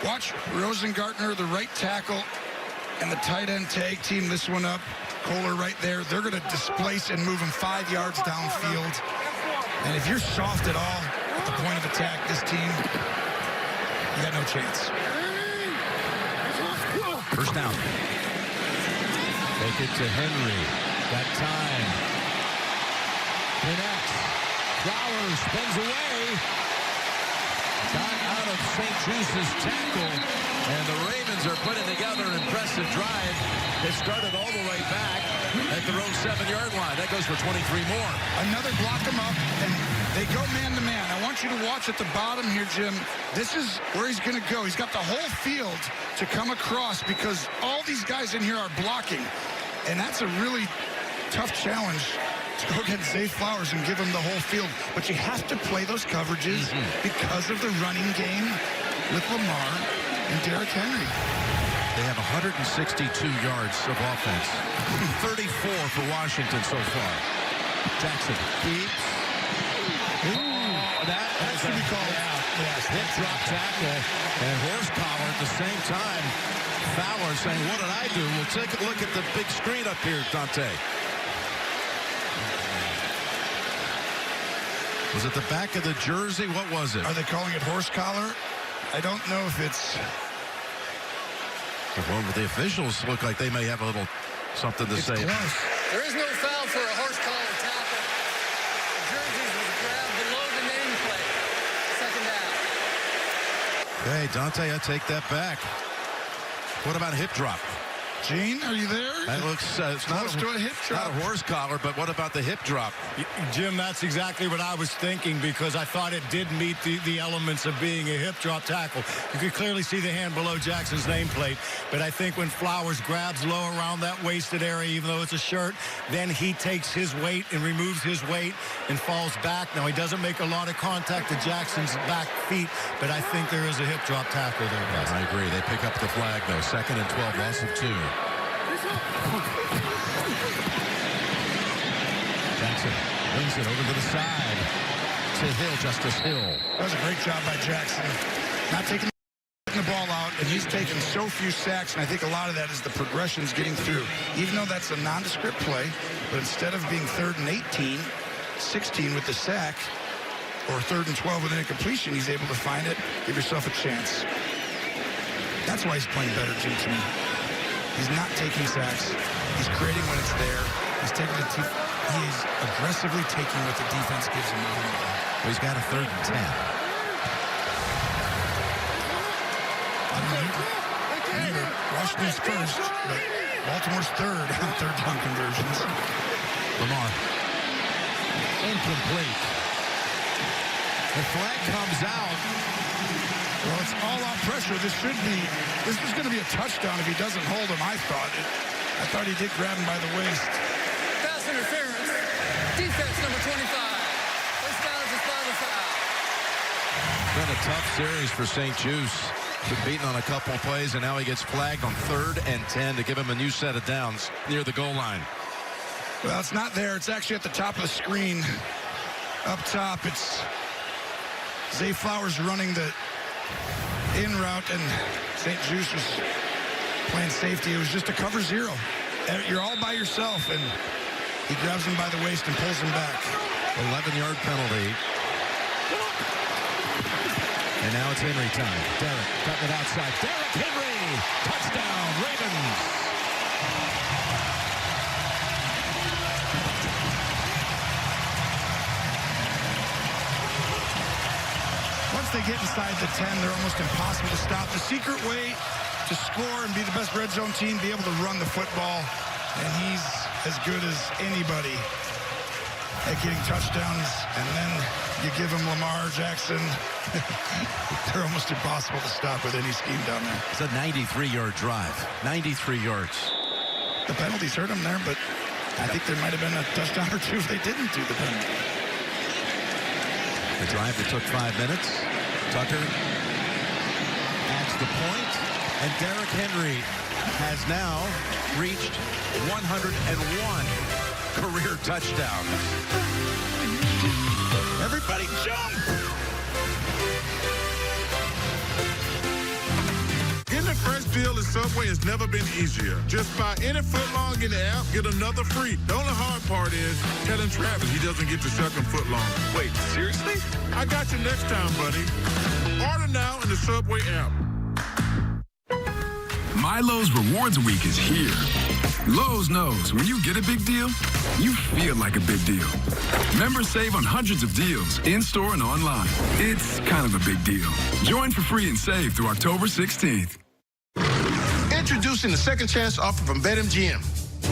Speaker 1: Watch Rosengartner, the right tackle, and the tight end tag team this one up. Kohler right there. They're going to displace and move him 5 yards downfield. And if you're soft at all at the point of attack, this team, you got no chance.
Speaker 11: First down. Take it to Henry. Got time. Connects. Flowers spins away. Got out of St. Juice's tackle. And the Ravens are putting together an impressive drive. They started all the way back at their own 7-yard line. That goes for 23 more.
Speaker 1: Another block them up, and they go man-to-man. I want you to watch at the bottom here, Jim. This is where he's going to go. He's got the whole field to come across because all these guys in here are blocking. And that's a really tough challenge to go get Zay Flowers and give him the whole field. But you have to play those coverages because of the running game with Lamar and Derrick Henry.
Speaker 11: They have 162 yards of offense. 34 for Washington so far. Jackson keeps. That
Speaker 1: should be called out.
Speaker 11: Yes, hip drop tackle and horse collar at the same time. Fowler saying, what did I do? We'll take a look at the big screen up here, Dante. Was it the back of the jersey? What was it?
Speaker 1: Are they calling it horse collar? I don't know if it's...
Speaker 11: Well, the officials look like they may have a little something to say.
Speaker 1: Close.
Speaker 8: There is no foul for a horse collar tackle. The jerseys was grabbed below the nameplate. Second down.
Speaker 11: Hey, Dante, I take that back. What about a hip drop?
Speaker 1: Gene, are you there?
Speaker 11: That looks it's not
Speaker 1: to a hip drop.
Speaker 11: Not a horse collar, but what about the hip drop?
Speaker 10: Jim, that's exactly what I was thinking because I thought it did meet the elements of being a hip drop tackle. You could clearly see the hand below Jackson's nameplate, but I think when Flowers grabs low around that waisted area, even though it's a shirt, then he takes his weight and removes his weight and falls back. Now, he doesn't make a lot of contact to Jackson's back feet, but I think there is a hip drop tackle there, guys.
Speaker 11: I agree. They pick up the flag, though. 2nd and 12, loss of 2. Jackson brings it over to the side to Hill, Justice Hill.
Speaker 1: That was a great job by Jackson. Not taking the ball out, and he's taken so few sacks, and I think a lot of that is the progressions getting through. Even though that's a nondescript play, But instead of being 3rd and 18, 16 with the sack, or 3rd and 12 with an incompletion, he's able to find it, give yourself a chance. That's why he's playing better, Jim, to me. He's not taking sacks. He's creating when it's there. He's taking the he is aggressively taking what the defense gives him.
Speaker 11: Well, he's got a 3rd and 10.
Speaker 1: Remember, Washington's first, but Baltimore's 3rd on 3rd down conversions.
Speaker 11: Lamar. Incomplete. The flag comes out.
Speaker 1: Well, it's all-out pressure. This is going to be a touchdown if he doesn't hold him, I thought he did grab him by the waist.
Speaker 8: Pass interference. Defense number 25. First down is a final foul.
Speaker 11: Been a tough series for St. Juice. Been beaten on a couple of plays, and now he gets flagged on 3rd and 10 to give him a new set of downs near the goal line.
Speaker 1: Well, it's not there. It's actually at the top of the screen. Up top, it's Zay Flowers running the in route, and St. Juice was playing safety. It was just a cover 0. You're all by yourself, and he grabs him by the waist and pulls him back.
Speaker 11: 11-yard penalty. And now it's Henry time. Derrick cutting it outside. Derrick Henry! Touchdown, Ravens!
Speaker 1: Once they get inside the 10, they're almost impossible to stop. The secret way to score and be the best red zone team, be able to run the football, and he's as good as anybody at getting touchdowns. And then you give him Lamar Jackson. They're almost impossible to stop with any scheme down there.
Speaker 11: It's a 93-yard drive. 93 yards.
Speaker 1: The penalties hurt him there, but I think there might have been a touchdown or two if they didn't do the penalty.
Speaker 11: The drive that took 5 minutes. Tucker adds the point, and Derrick Henry has now reached 101 career touchdowns. Everybody jump!
Speaker 9: Getting a fresh deal at Subway has never been easier. Just buy any footlong in the app, get another free. The only hard part is telling Travis he doesn't get the second footlong. Wait, seriously? I got you next time, buddy. Order now in the Subway app.
Speaker 12: Milo's Rewards Week is here. Lowe's knows when you get a big deal, you feel like a big deal. Members save on hundreds of deals, in-store and online. It's kind of a big deal. Join for free and save through October 16th.
Speaker 6: Introducing the second chance offer from BetMGM.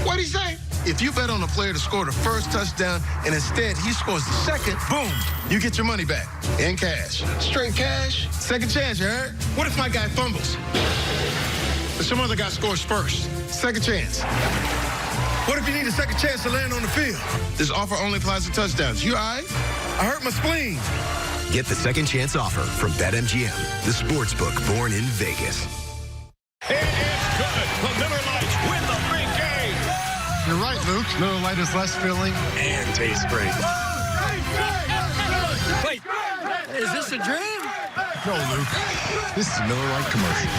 Speaker 6: What'd he say? If you bet on a player to score the first touchdown and instead he scores the second, boom, you get your money back in cash. Straight cash. Second chance, you heard? What if my guy fumbles? But some other guy scores first. Second chance. What if you need a second chance to land on the field? This offer only applies to touchdowns. You all right? I hurt my spleen.
Speaker 14: Get the second chance offer from BetMGM, the sportsbook born in Vegas.
Speaker 9: It is good. The Miller Lights win the big game.
Speaker 15: You're right, Luke. Miller Lite is less filling and tastes great.
Speaker 8: Wait, is this a dream?
Speaker 15: No, Luke. This is a Miller Lite commercial.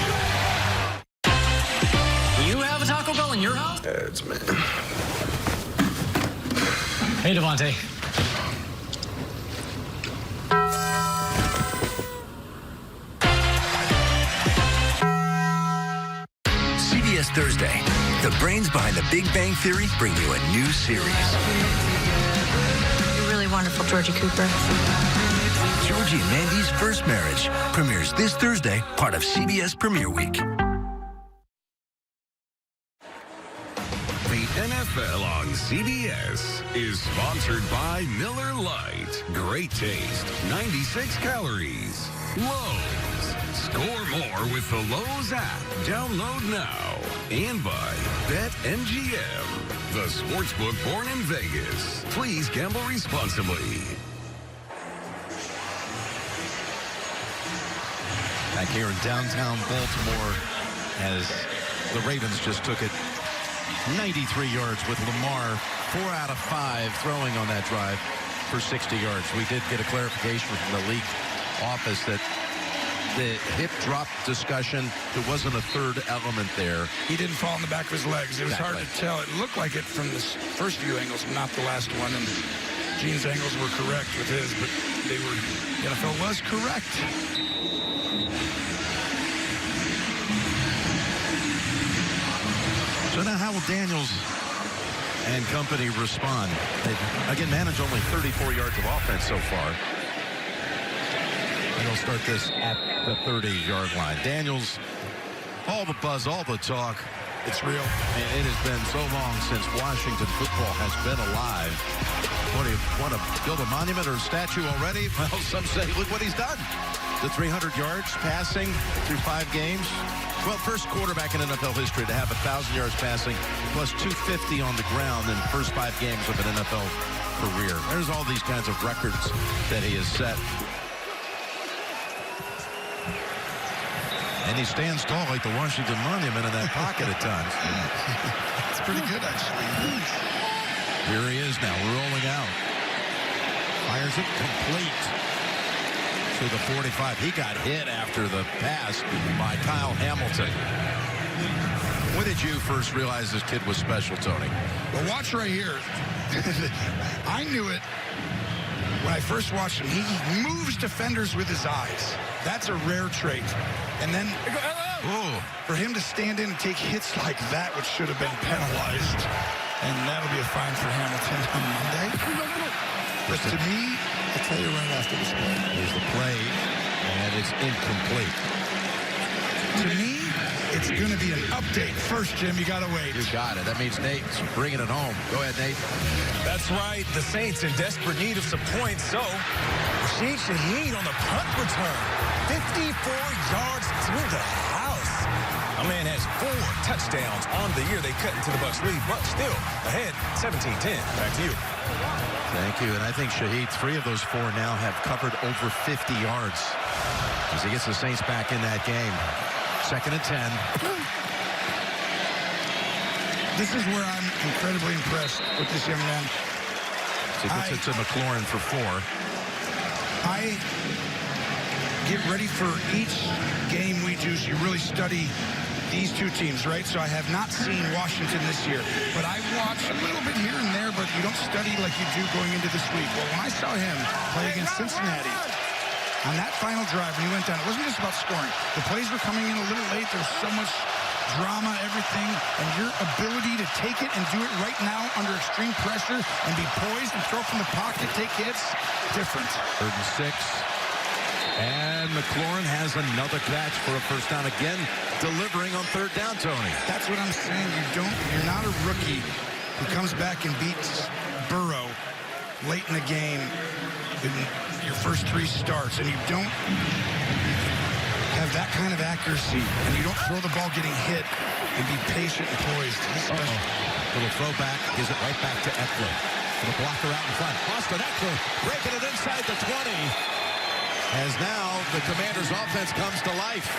Speaker 17: You have a Taco Bell in your house?
Speaker 15: It's man.
Speaker 17: Hey, Devontae.
Speaker 14: CBS Thursday. The brains behind The Big Bang Theory bring you a new series.
Speaker 13: You're really wonderful, Georgie Cooper.
Speaker 14: Georgie and Mandy's First Marriage premieres this Thursday, part of CBS Premiere Week.
Speaker 24: The NFL on CBS is sponsored by Miller Lite. Great taste, 96 calories. Lowe's. Score more with the Lowe's app. Download now. And by BetMGM, the sportsbook born in Vegas. Please gamble responsibly.
Speaker 11: Back here in downtown Baltimore as the Ravens just took it 93 yards with Lamar, 4 out of 5 throwing on that drive for 60 yards. We did get a clarification from the league office that the hip drop discussion, there wasn't a third element there.
Speaker 1: He didn't fall on the back of his legs. It was hard to tell. It looked like it from the first few angles, not the last one. And Gene's angles were correct with his, but the NFL was correct.
Speaker 11: So now how will Daniels and company respond? They've, again, managed only 34 yards of offense so far. And they'll start this at the 30-yard line. Daniels, all the buzz, all the talk.
Speaker 1: It's real.
Speaker 11: And it has been so long since Washington football has been alive. What, do you want to build a monument or a statue already? Well, some say, look what he's done. The 300 yards passing through 5 games. Well, first quarterback in NFL history to have 1,000 yards passing plus 250 on the ground in the first 5 games of an NFL career. There's all these kinds of records that he has set. And he stands tall like the Washington Monument in that pocket at times.
Speaker 1: It's pretty good, actually.
Speaker 11: Here he is now, rolling out. Fires it complete to the 45. He got hit after the pass by Kyle Hamilton. When did you first realize this kid was special, Tony?
Speaker 1: Well, watch right here. I knew it when I first watched him. He moves defenders with his eyes. That's a rare trait. And then for him to stand in and take hits like that, which should have been penalized, and that'll be a fine for Hamilton on Monday. But to me, I'll tell you right after this play.
Speaker 11: Here's the play, and it's incomplete.
Speaker 1: To me, it's going to be an update. First, Jim, you got to wait.
Speaker 11: You got it. That means Nate's bringing it home. Go ahead, Nate.
Speaker 7: That's right. The Saints in desperate need of some points. So, Rashid Shaheed on the punt return. 54 yards to the house. A man has 4 touchdowns on the year. They cut into the Bucs lead, but still ahead 17-10. Back to you.
Speaker 11: Thank you. And I think Shaheed, 3 of those 4 now have covered over 50 yards as he gets the Saints back in that game. 2nd and 10.
Speaker 1: This is where I'm incredibly impressed with this young man.
Speaker 11: So he gets it to McLaurin for 4.
Speaker 1: I get ready for each game we do, so you really study these two teams, right? So I have not seen Washington this year, but I watch a little bit here and there, but you don't study like you do going into this week. Well, when I saw him play against Cincinnati on that final drive when he went down, it wasn't just about scoring. The plays were coming in a little late. There was so much drama, everything, and your ability to take it and do it right now under extreme pressure and be poised and throw from the pocket, take hits, different.
Speaker 11: 3rd and 6. And McLaurin has another catch for a first down again, delivering on 3rd down, Tony.
Speaker 1: That's what I'm saying. You're not a rookie who comes back and beats Burrow late in the game in your first 3 starts, and you don't have that kind of accuracy, and you don't throw the ball getting hit and be patient and poised. He's special.
Speaker 11: Little throwback, gives it right back to Eckler. The blocker out in front. Austin Eckler breaking it inside the 20. As now the Commanders' offense comes to life.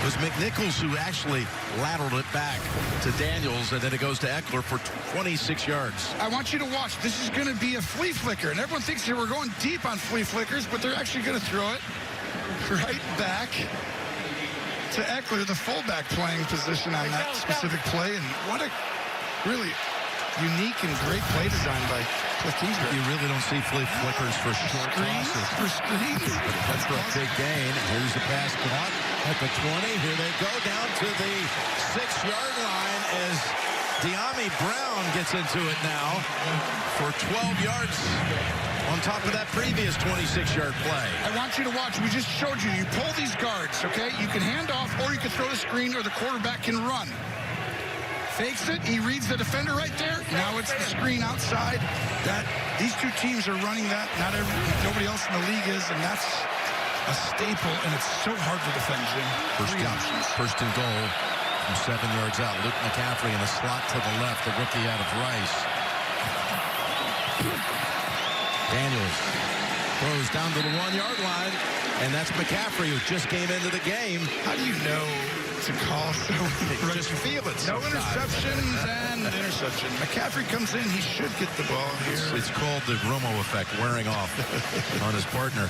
Speaker 11: It was McNichols who actually lateraled it back to Daniels, and then it goes to Eckler for 26 yards.
Speaker 1: I want you to watch. This is going to be a flea flicker, and everyone thinks that we're going deep on flea flickers, but they're actually going to throw it right back to Eckler, the fullback playing position on that specific play. And what a really unique and great play design by Cliff Kingsbury.
Speaker 11: You really don't see flea flickers for short crosses.
Speaker 1: For screens.
Speaker 11: That's for a big gain. Here's the pass caught at the 20. Here they go down to the 6-yard line as De'Ami Brown gets into it now for 12 yards on top of that previous 26-yard play.
Speaker 1: I want you to watch. We just showed you. You pull these guards, okay? You can hand off, or you can throw the screen, or the quarterback can run. Fakes it. He reads the defender right there. Now it's the screen outside. These two teams are running that. Nobody else in the league is, and that's a staple, and it's so hard to defend, Jim.
Speaker 11: First and goal from 7 yards out. Luke McCaffrey in the slot to the left, the rookie out of Rice. Daniels Throws down to the 1-yard line, and that's McCaffrey, who just came into the game.
Speaker 1: How do you know to call so many?
Speaker 11: Just feel it.
Speaker 1: No interceptions and an interception. McCaffrey comes in. He should get the ball here.
Speaker 11: It's called the Romo effect wearing off on his partner.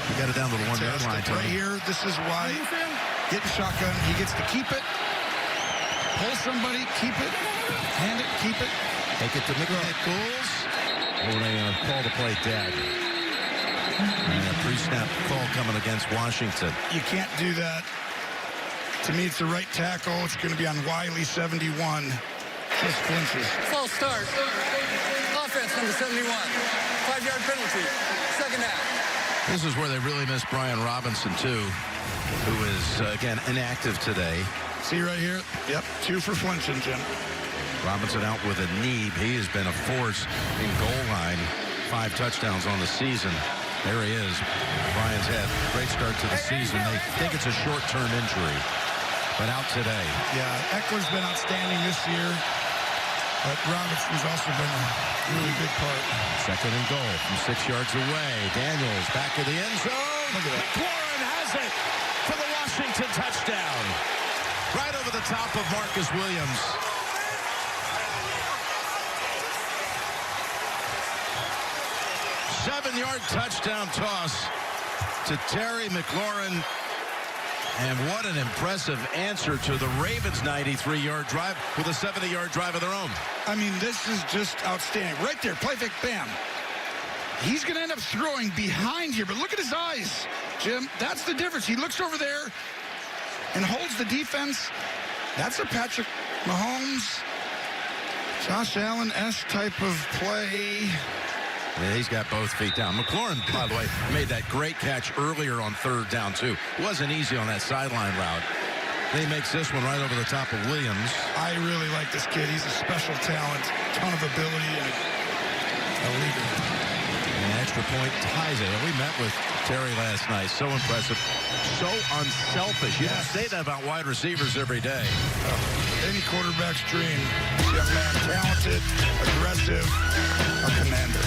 Speaker 11: He got it down to the 1-yard line.
Speaker 1: Right here, this is why getting shotgun, he gets to keep it. Pull somebody, keep it. Hand it, keep it.
Speaker 11: Take it to Nichols. Oh, they call the play dead. And a pre-snap call coming against Washington.
Speaker 1: You can't do that. To me, it's the right tackle. It's going to be on Wiley, 71. Just flinches.
Speaker 8: False start. Offense, number 71. 5-yard penalty. Second half.
Speaker 11: This is where they really miss Brian Robinson, too, who is, again, inactive today.
Speaker 1: See right here? Yep, 2 for flinching, Jim.
Speaker 11: Robinson out with a knee. He has been a force in goal line. 5 touchdowns on the season. There he is. Brian's had a great start to the season. They think it's a short-term injury, but out today.
Speaker 1: Yeah, Eckler's been outstanding this year, but Robinson's also been a really big part.
Speaker 11: Second and goal from 6 yards away. Daniels back of the end zone.
Speaker 1: Look at that.
Speaker 11: McLaurin has it for the Washington touchdown. Right over the top of Marcus Williams. 7-yard touchdown toss to Terry McLaurin. And what an impressive answer to the Ravens' 93-yard drive with a 70-yard drive of their own.
Speaker 1: I mean, this is just outstanding. Right there, play fake, bam. He's going to end up throwing behind here, but look at his eyes, Jim. That's the difference. He looks over there and holds the defense. That's a Patrick Mahomes, Josh Allen-esque type of play.
Speaker 11: Yeah, he's got both feet down. McLaurin, by the way, made that great catch earlier on 3rd down, too. It wasn't easy on that sideline route. He makes this one right over the top of Williams.
Speaker 1: I really like this kid. He's a special talent, ton of ability, and a leader.
Speaker 11: An extra point ties it. We met with Terry last night. So impressive. So unselfish. You don't say that about wide receivers every day.
Speaker 1: Any quarterback's dream. Young man, talented, aggressive, a commander.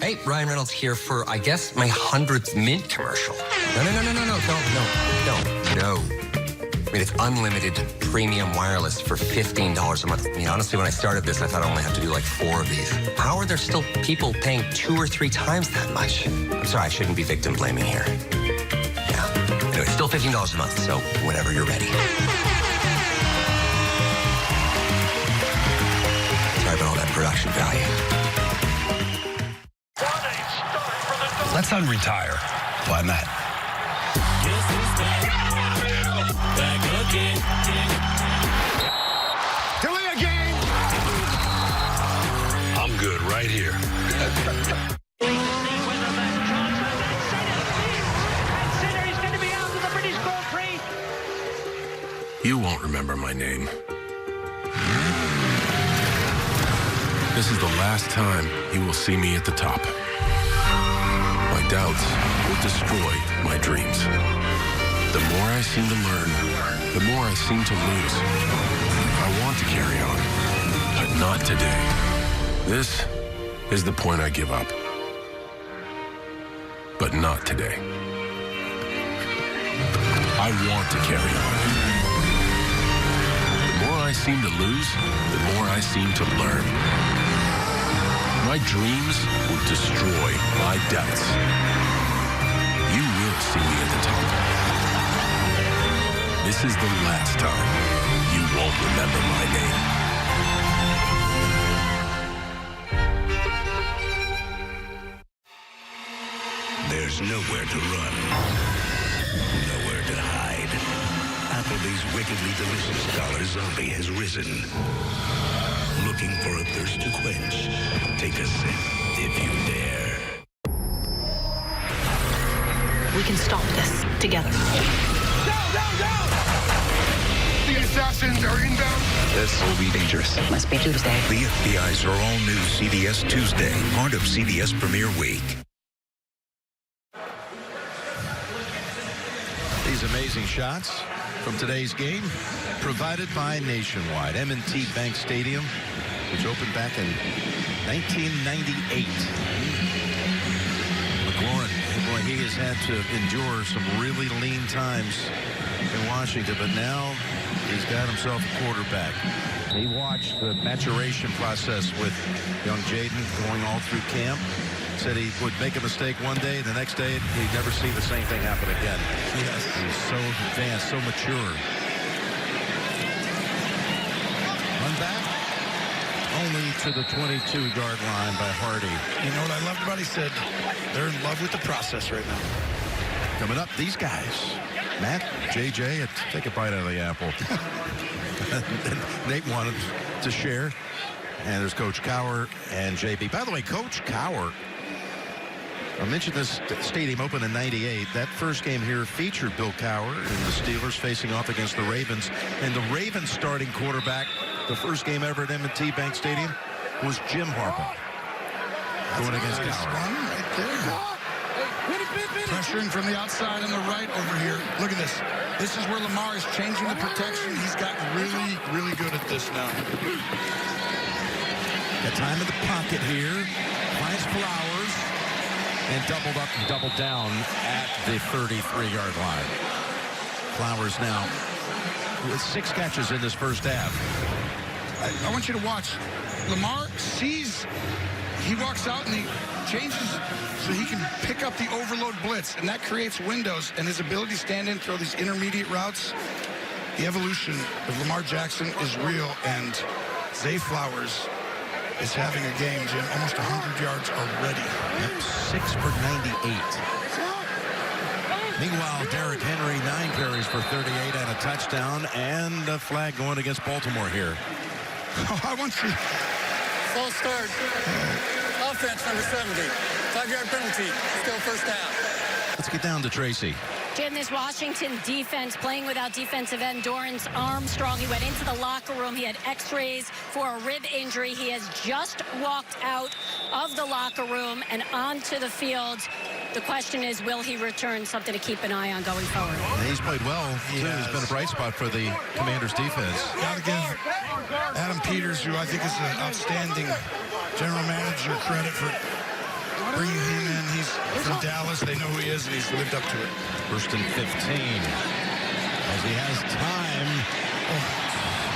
Speaker 2: Hey, Ryan Reynolds here for, I guess, my 100th Mint commercial. No. I mean, it's unlimited premium wireless for $15 a month. I mean, honestly, when I started this, I thought I only have to do like 4 of these. How are there still people paying 2 or 3 times that much? I'm sorry, I shouldn't be victim blaming here. Yeah. Anyway, still $15 a month, so whenever you're ready. Sorry about all that production value.
Speaker 12: Let's unretire. Why not?
Speaker 16: Back again.
Speaker 1: Delay a game.
Speaker 12: I'm good right here. You won't remember my name. This is the last time you will see me at the top. My doubts will destroy my dreams. The more I seem to learn, the more I seem to lose. I want to carry on, but not today. This is the point I give up. But not today. I want to carry on. The more I seem to lose, the more I seem to learn. My dreams will destroy my doubts. You will see me at the top. This is the last time you won't remember my name.
Speaker 14: There's nowhere to run, nowhere to hide. Applebee's wickedly delicious dollar zombie has risen. Looking for a thirst to quench? Take a sip if you dare.
Speaker 13: We can stop this together.
Speaker 6: The assassins are inbound.
Speaker 14: This will be dangerous.
Speaker 13: Must be Tuesday.
Speaker 14: The FBI's are all new CBS Tuesday, part of CBS Premiere Week.
Speaker 11: These amazing shots. from today's game, provided by Nationwide. M&T Bank Stadium, which opened back in 1998. McLaurin, boy, he has had to endure some really lean times in Washington, but now he's got himself a quarterback. He watched the maturation process with young Jaden going all through camp. Said he would make a mistake one day, the next day he'd never see the same thing happen again. Yes. He's so advanced, so mature. Run back only to the 22-yard line by Hardy.
Speaker 1: You know what I loved about it? He said they're in love with the process right now.
Speaker 11: Coming up, these guys. Matt, JJ, take a bite out of the apple. Nate wanted to share. And there's Coach Cowher and JB. By the way, Coach Cowher, I mentioned this stadium opened in '98. That first game here featured Bill Cowher and the Steelers facing off against the Ravens. And the Ravens starting quarterback, the first game ever at M&T Bank Stadium, was Jim Harbaugh. Going against Cowher.
Speaker 1: Right there. Pressuring from the outside on the right over here. Look at this. This is where Lamar is changing the protection. He's gotten really, really good at this now.
Speaker 11: Got time in the pocket here. Finds Flowers. And doubled up and doubled down at the 33-yard line. Flowers now with 6 catches in this first half.
Speaker 1: I want you to watch. Lamar sees, he walks out and he changes so he can pick up the overload blitz, and that creates windows, and his ability to stand in, throw these intermediate routes. The evolution of Lamar Jackson is real, and Zay Flowers is having a game, Jim. Almost 100 yards already.
Speaker 11: Yep, 6 for 98. Meanwhile, Derrick Henry, 9 carries for 38 and a touchdown, and a flag going against Baltimore here.
Speaker 1: Oh, I want you.
Speaker 8: False start. Offense, number 70. 5-yard penalty. Still first half.
Speaker 11: Let's get down to Tracy.
Speaker 3: Jim, this Washington defense playing without defensive end Dorrance Armstrong. He went into the locker room. He had x-rays for a rib injury. He has just walked out of the locker room and onto the field. The question is, will he return? Something to keep an eye on going forward.
Speaker 11: And he's played well, too. He's been a bright spot for the Commanders' defense.
Speaker 1: Got to give Adam Peters, who I think is an outstanding general manager, credit for bringing him in. He's from Dallas. They know who he is, and he's lived up to it.
Speaker 11: First and 15. As he has time.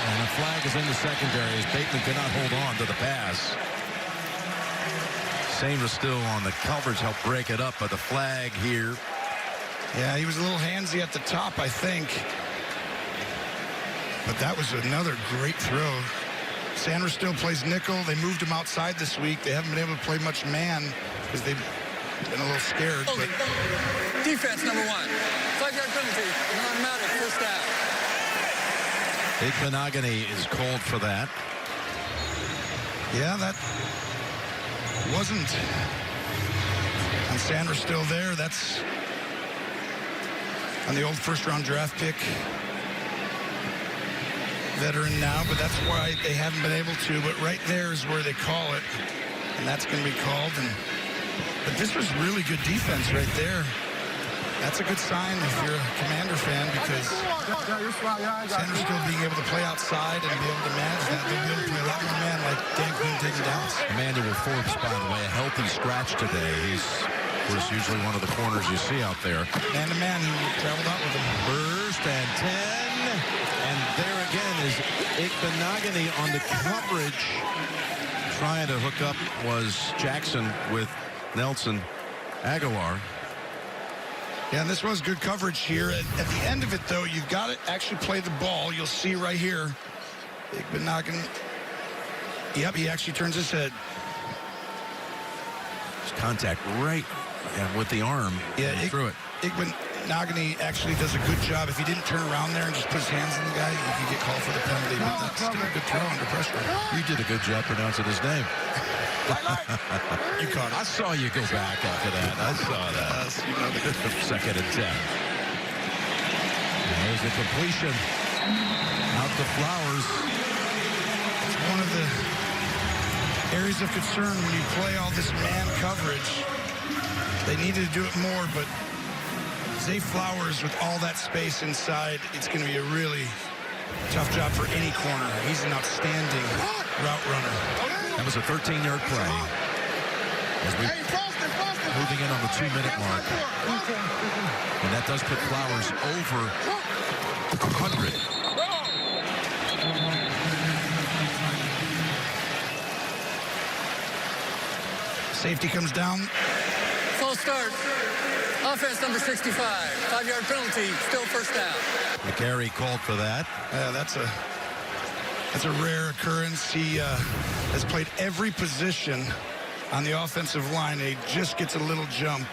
Speaker 11: And a flag is in the secondary as Bateman cannot hold on to the pass. Samer still on the coverage, helped break it up, but the flag here.
Speaker 1: Yeah, he was a little handsy at the top, I think. But that was another great throw. Sanders still plays nickel. They moved him outside this week. They haven't been able to play much man because they've been a little scared. But
Speaker 8: defense, number 1. 5-yard penalty. An automatic first down.
Speaker 11: Big Benogany is called for that.
Speaker 1: Yeah, that wasn't. And Sanders still there. That's on the old first-round draft pick. Veteran now, but that's why they haven't been able to. But right there is where they call it, and that's going to be called. But this was really good defense right there. That's a good sign if you're a Commander fan, because Sanders still being able to play outside and be able to manage that. They'll be able to play a lot more man like Dan Quinn taking Dallas.
Speaker 11: Emmanuel Forbes, by the way, a healthy scratch today. He's, of course, usually one of the corners you see out there.
Speaker 1: Man-to-man, he traveled out with him.
Speaker 11: First and 10. And there again is Igbenogany on the coverage. Trying to hook up was Jackson with Nelson Aguilar.
Speaker 1: Yeah, and this was good coverage here. At the end of it, though, you've got to actually play the ball. You'll see right here. Igbenogany. Yep, he actually turns his head.
Speaker 11: It's contact right with the arm.
Speaker 1: Yeah,
Speaker 11: through it.
Speaker 1: Igbenogany actually does a good job. If he didn't turn around there and just put his hands on the guy, he could get called for the penalty. But that's still a good throw under pressure.
Speaker 11: You did a good job pronouncing his name.
Speaker 1: You caught it.
Speaker 11: I saw you go back after that. I saw that.
Speaker 1: You know the
Speaker 11: second and 10. There's the completion. Out to Flowers.
Speaker 1: It's one of the areas of concern when you play all this man coverage. They needed to do it more, but Zay Flowers, with all that space inside, it's going to be a really tough job for any corner. He's an outstanding route runner.
Speaker 11: That was a 13-yard play. As we moving in on the 2-minute mark. And that does put Flowers over 100.
Speaker 1: Safety comes down.
Speaker 8: False start. Offense number 65. 5-yard penalty. Still first down.
Speaker 11: McCary called for that.
Speaker 1: That's a rare occurrence. He has played every position on the offensive line. He just gets a little jump.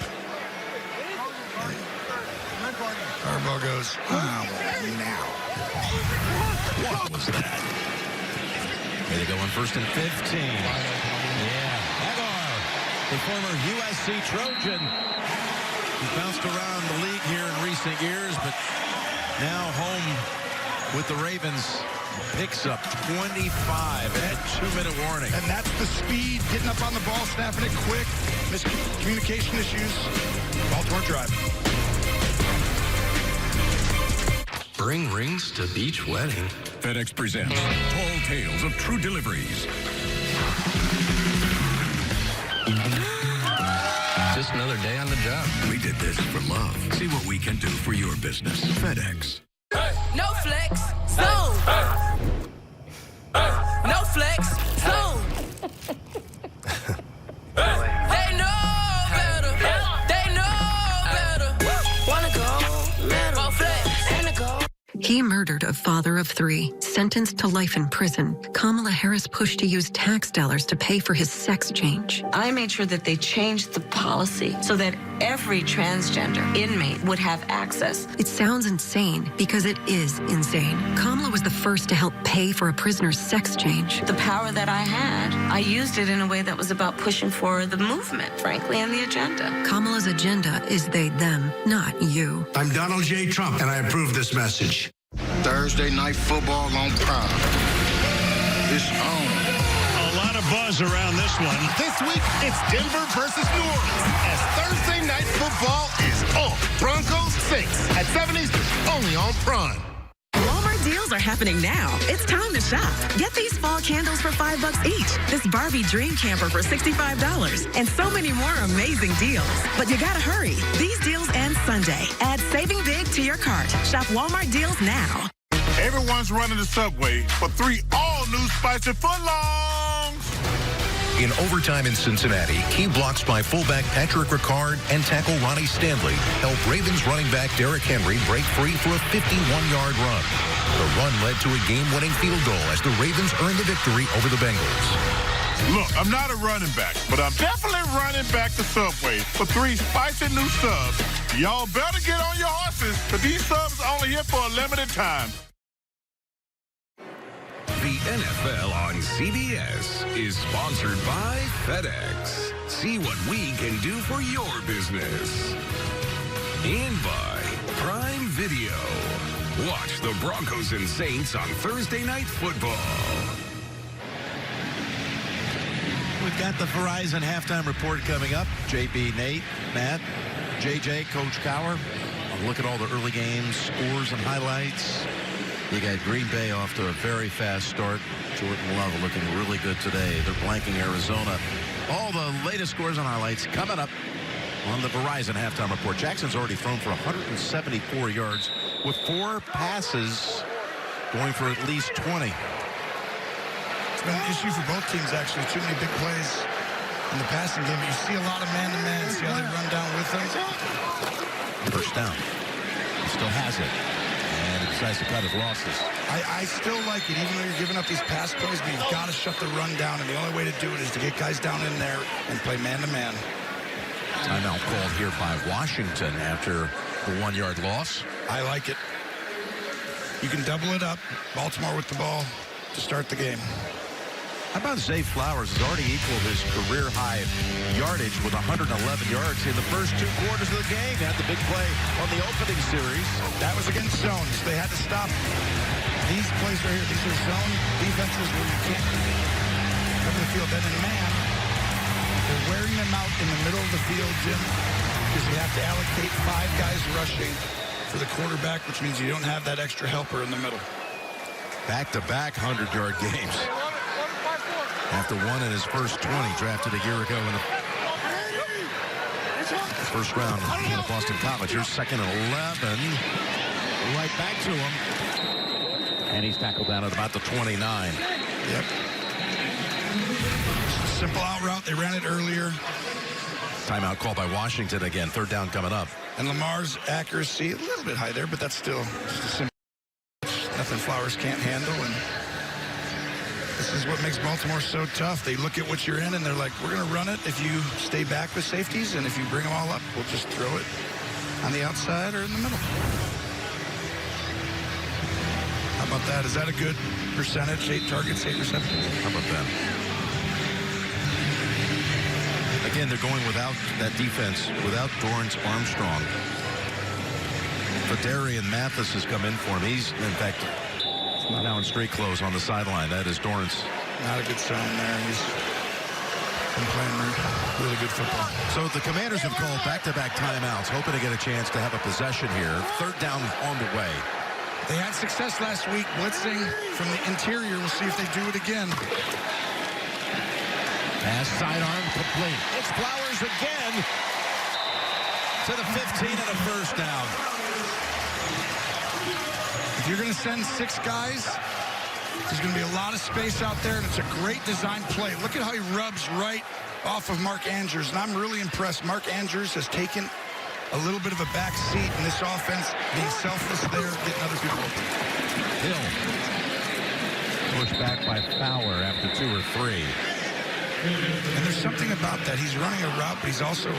Speaker 1: Harbaugh goes, oh, now.
Speaker 11: What was that? Here they go on 1st and 15. Yeah. Agar, the former USC Trojan. He bounced around the league here in recent years, but now home with the Ravens. Picks up 25 at 2-minute warning.
Speaker 1: And that's the speed, getting up on the ball, snapping it quick. Miscommunication issues. Baltimore drive.
Speaker 24: Bring rings to beach wedding. FedEx presents Tall Tales of True Deliveries.
Speaker 2: Just another day on the job.
Speaker 24: We did this for love. See what we can do for your business. FedEx.
Speaker 5: No flex, zone. No flex, zone. They know better. They know better. Wanna go, metal, flex, and go.
Speaker 19: He murdered a father of 3, sentenced to life in prison. Kamala Harris pushed to use tax dollars to pay for his sex change.
Speaker 13: I made sure that they changed the policy so that every transgender inmate would have access.
Speaker 19: It sounds insane because it is insane. Kamala was the first to help pay for a prisoner's sex change.
Speaker 13: The power that I had, I used it in a way that was about pushing for the movement, frankly, and the agenda.
Speaker 19: Kamala's agenda is they, them, not you.
Speaker 20: I'm Donald J. Trump, and I approve this message. Thursday night football on Prime. It's on.
Speaker 21: A lot of buzz around this one.
Speaker 6: This week, it's Denver versus New Orleans as Thursday night football is on. Broncos Saints at 7 Eastern, only on Prime.
Speaker 23: Walmart deals are happening now. It's time to shop. Get these fall candles for $5 each. This Barbie Dream Camper for $65. And so many more amazing deals. But you gotta hurry. These deals end Sunday. Add saving big to your cart. Shop Walmart deals now.
Speaker 9: Everyone's running the Subway for 3 all-new spicy footlongs.
Speaker 26: In overtime in Cincinnati, key blocks by fullback Patrick Ricard and tackle Ronnie Stanley help Ravens running back Derrick Henry break free for a 51-yard run. The run led to a game-winning field goal as the Ravens earned the victory over the Bengals.
Speaker 9: Look, I'm not a running back, but I'm definitely running back to Subway for 3 spicy new subs. Y'all better get on your horses, because these subs are only here for a limited time.
Speaker 24: The NFL on CBS is sponsored by FedEx. See what we can do for your business. And by Prime Video. Watch the Broncos and Saints on Thursday Night Football.
Speaker 11: We've got the Verizon halftime report coming up. JB, Nate, Matt, JJ, Coach Cowher. I'll look at all the early games, scores, and highlights. You got Green Bay off to a very fast start. Jordan Love looking really good today. They're blanking Arizona. All the latest scores and highlights coming up on the Verizon halftime report. Jackson's already thrown for 174 yards with 4 passes going for at least 20.
Speaker 1: It's been an issue for both teams, actually. Too many big plays in the passing game. But you see a lot of man-to-man. See how they run down with them.
Speaker 11: First down. He still has it. And he decides to cut his losses.
Speaker 1: I still like it, even though you're giving up these pass plays, but you've got to shut the run down, and the only way to do it is to get guys down in there and play man-to-man.
Speaker 11: Timeout called here by Washington after the 1-yard loss.
Speaker 1: I like it. You can double it up. Baltimore with the ball to start the game.
Speaker 11: How about Zay Flowers has already equaled his career-high yardage with 111 yards in the first 2 quarters of the game. Had the big play on the opening series.
Speaker 1: That was against zones. They had to stop these plays right here. These are zone defenses where you can't cover the field. Then in man, they're wearing them out in the middle of the field, Jim. because you have to allocate 5 guys rushing for the quarterback, which means you don't have that extra helper in the middle.
Speaker 11: Back-to-back 100-yard games. After one in his first 20, drafted a year ago in the first round of Boston College. Here's second and 11. Right back to him. And he's tackled down at about the 29.
Speaker 1: Yep. Simple out route. They ran it earlier.
Speaker 11: Timeout called by Washington again. Third down coming up.
Speaker 1: And Lamar's accuracy, a little bit high there, but that's still just a simple. Nothing Flowers can't handle. And this is what makes Baltimore so tough. They look at what you're in, and they're like, we're going to run it if you stay back with safeties, and if you bring them all up, we'll just throw it on the outside or in the middle. How about that? Is that a good percentage? 8 targets, 8 receptions?
Speaker 11: How about that? Again, they're going without that defense, without Dorrance Armstrong. Fadarian Mathis has come in for him. He's, in fact, now in straight clothes on the sideline. That is Dorrance.
Speaker 1: Not a good sign there. He's been playing really good football.
Speaker 11: So the Commanders have called back-to-back timeouts, hoping to get a chance to have a possession here. Third down on the way.
Speaker 1: They had success last week blitzing from the interior. We'll see if they do it again.
Speaker 11: Pass sidearm complete. It's Flowers again to the 15 and a first down.
Speaker 1: If you're going to send 6 guys, there's going to be a lot of space out there, and it's a great design play. Look at how he rubs right off of Mark Andrews, and I'm really impressed. Mark Andrews has taken a little bit of a back seat in this offense, being selfless there, getting other people open.
Speaker 11: Hill pushed back by Fowler after 2 or 3.
Speaker 1: And there's something about that. He's running a route, but he's also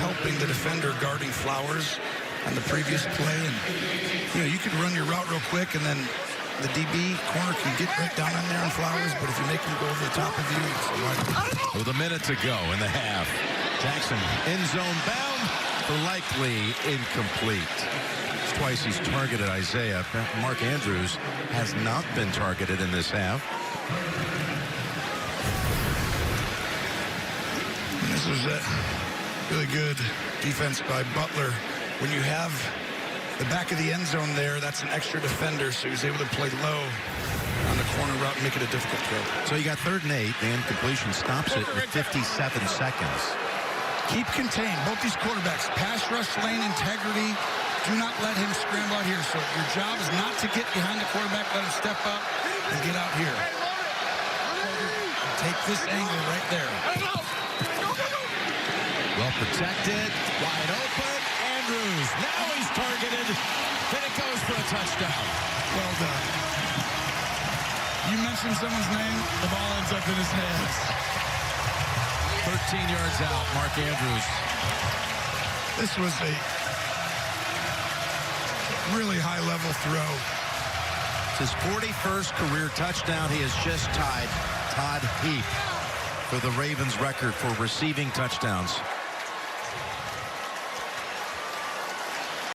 Speaker 1: helping the defender guarding Flowers on the previous play. And, you know, you could run your route real quick, and then the DB corner can get right down in there on Flowers, but if you make him go over the top of you, it's like...
Speaker 11: With a minute to go in the half. Jackson end zone bound for likely incomplete. It's twice he's targeted Isaiah. Mark Andrews has not been targeted in this half.
Speaker 1: And this was a really good defense by Butler. When you have the back of the end zone there, that's an extra defender, so he's able to play low on the corner route and make it a difficult throw.
Speaker 11: So you got 3rd and 8, and completion stops it with 57 seconds.
Speaker 1: Keep contained. Both these quarterbacks, pass rush lane integrity. Do not let him scramble out here. So your job is not to get behind the quarterback, let him step up and get out here. Take this angle right there.
Speaker 11: Well protected, wide open, Andrews. Now he's targeted, then it goes for a touchdown.
Speaker 1: Well done. You mentioned someone's name, the ball ends up in his hands.
Speaker 11: 13 yards out, Mark Andrews.
Speaker 1: This was a really high-level throw.
Speaker 11: It's his 41st career touchdown. He has just tied Todd Heap for the Ravens record for receiving touchdowns.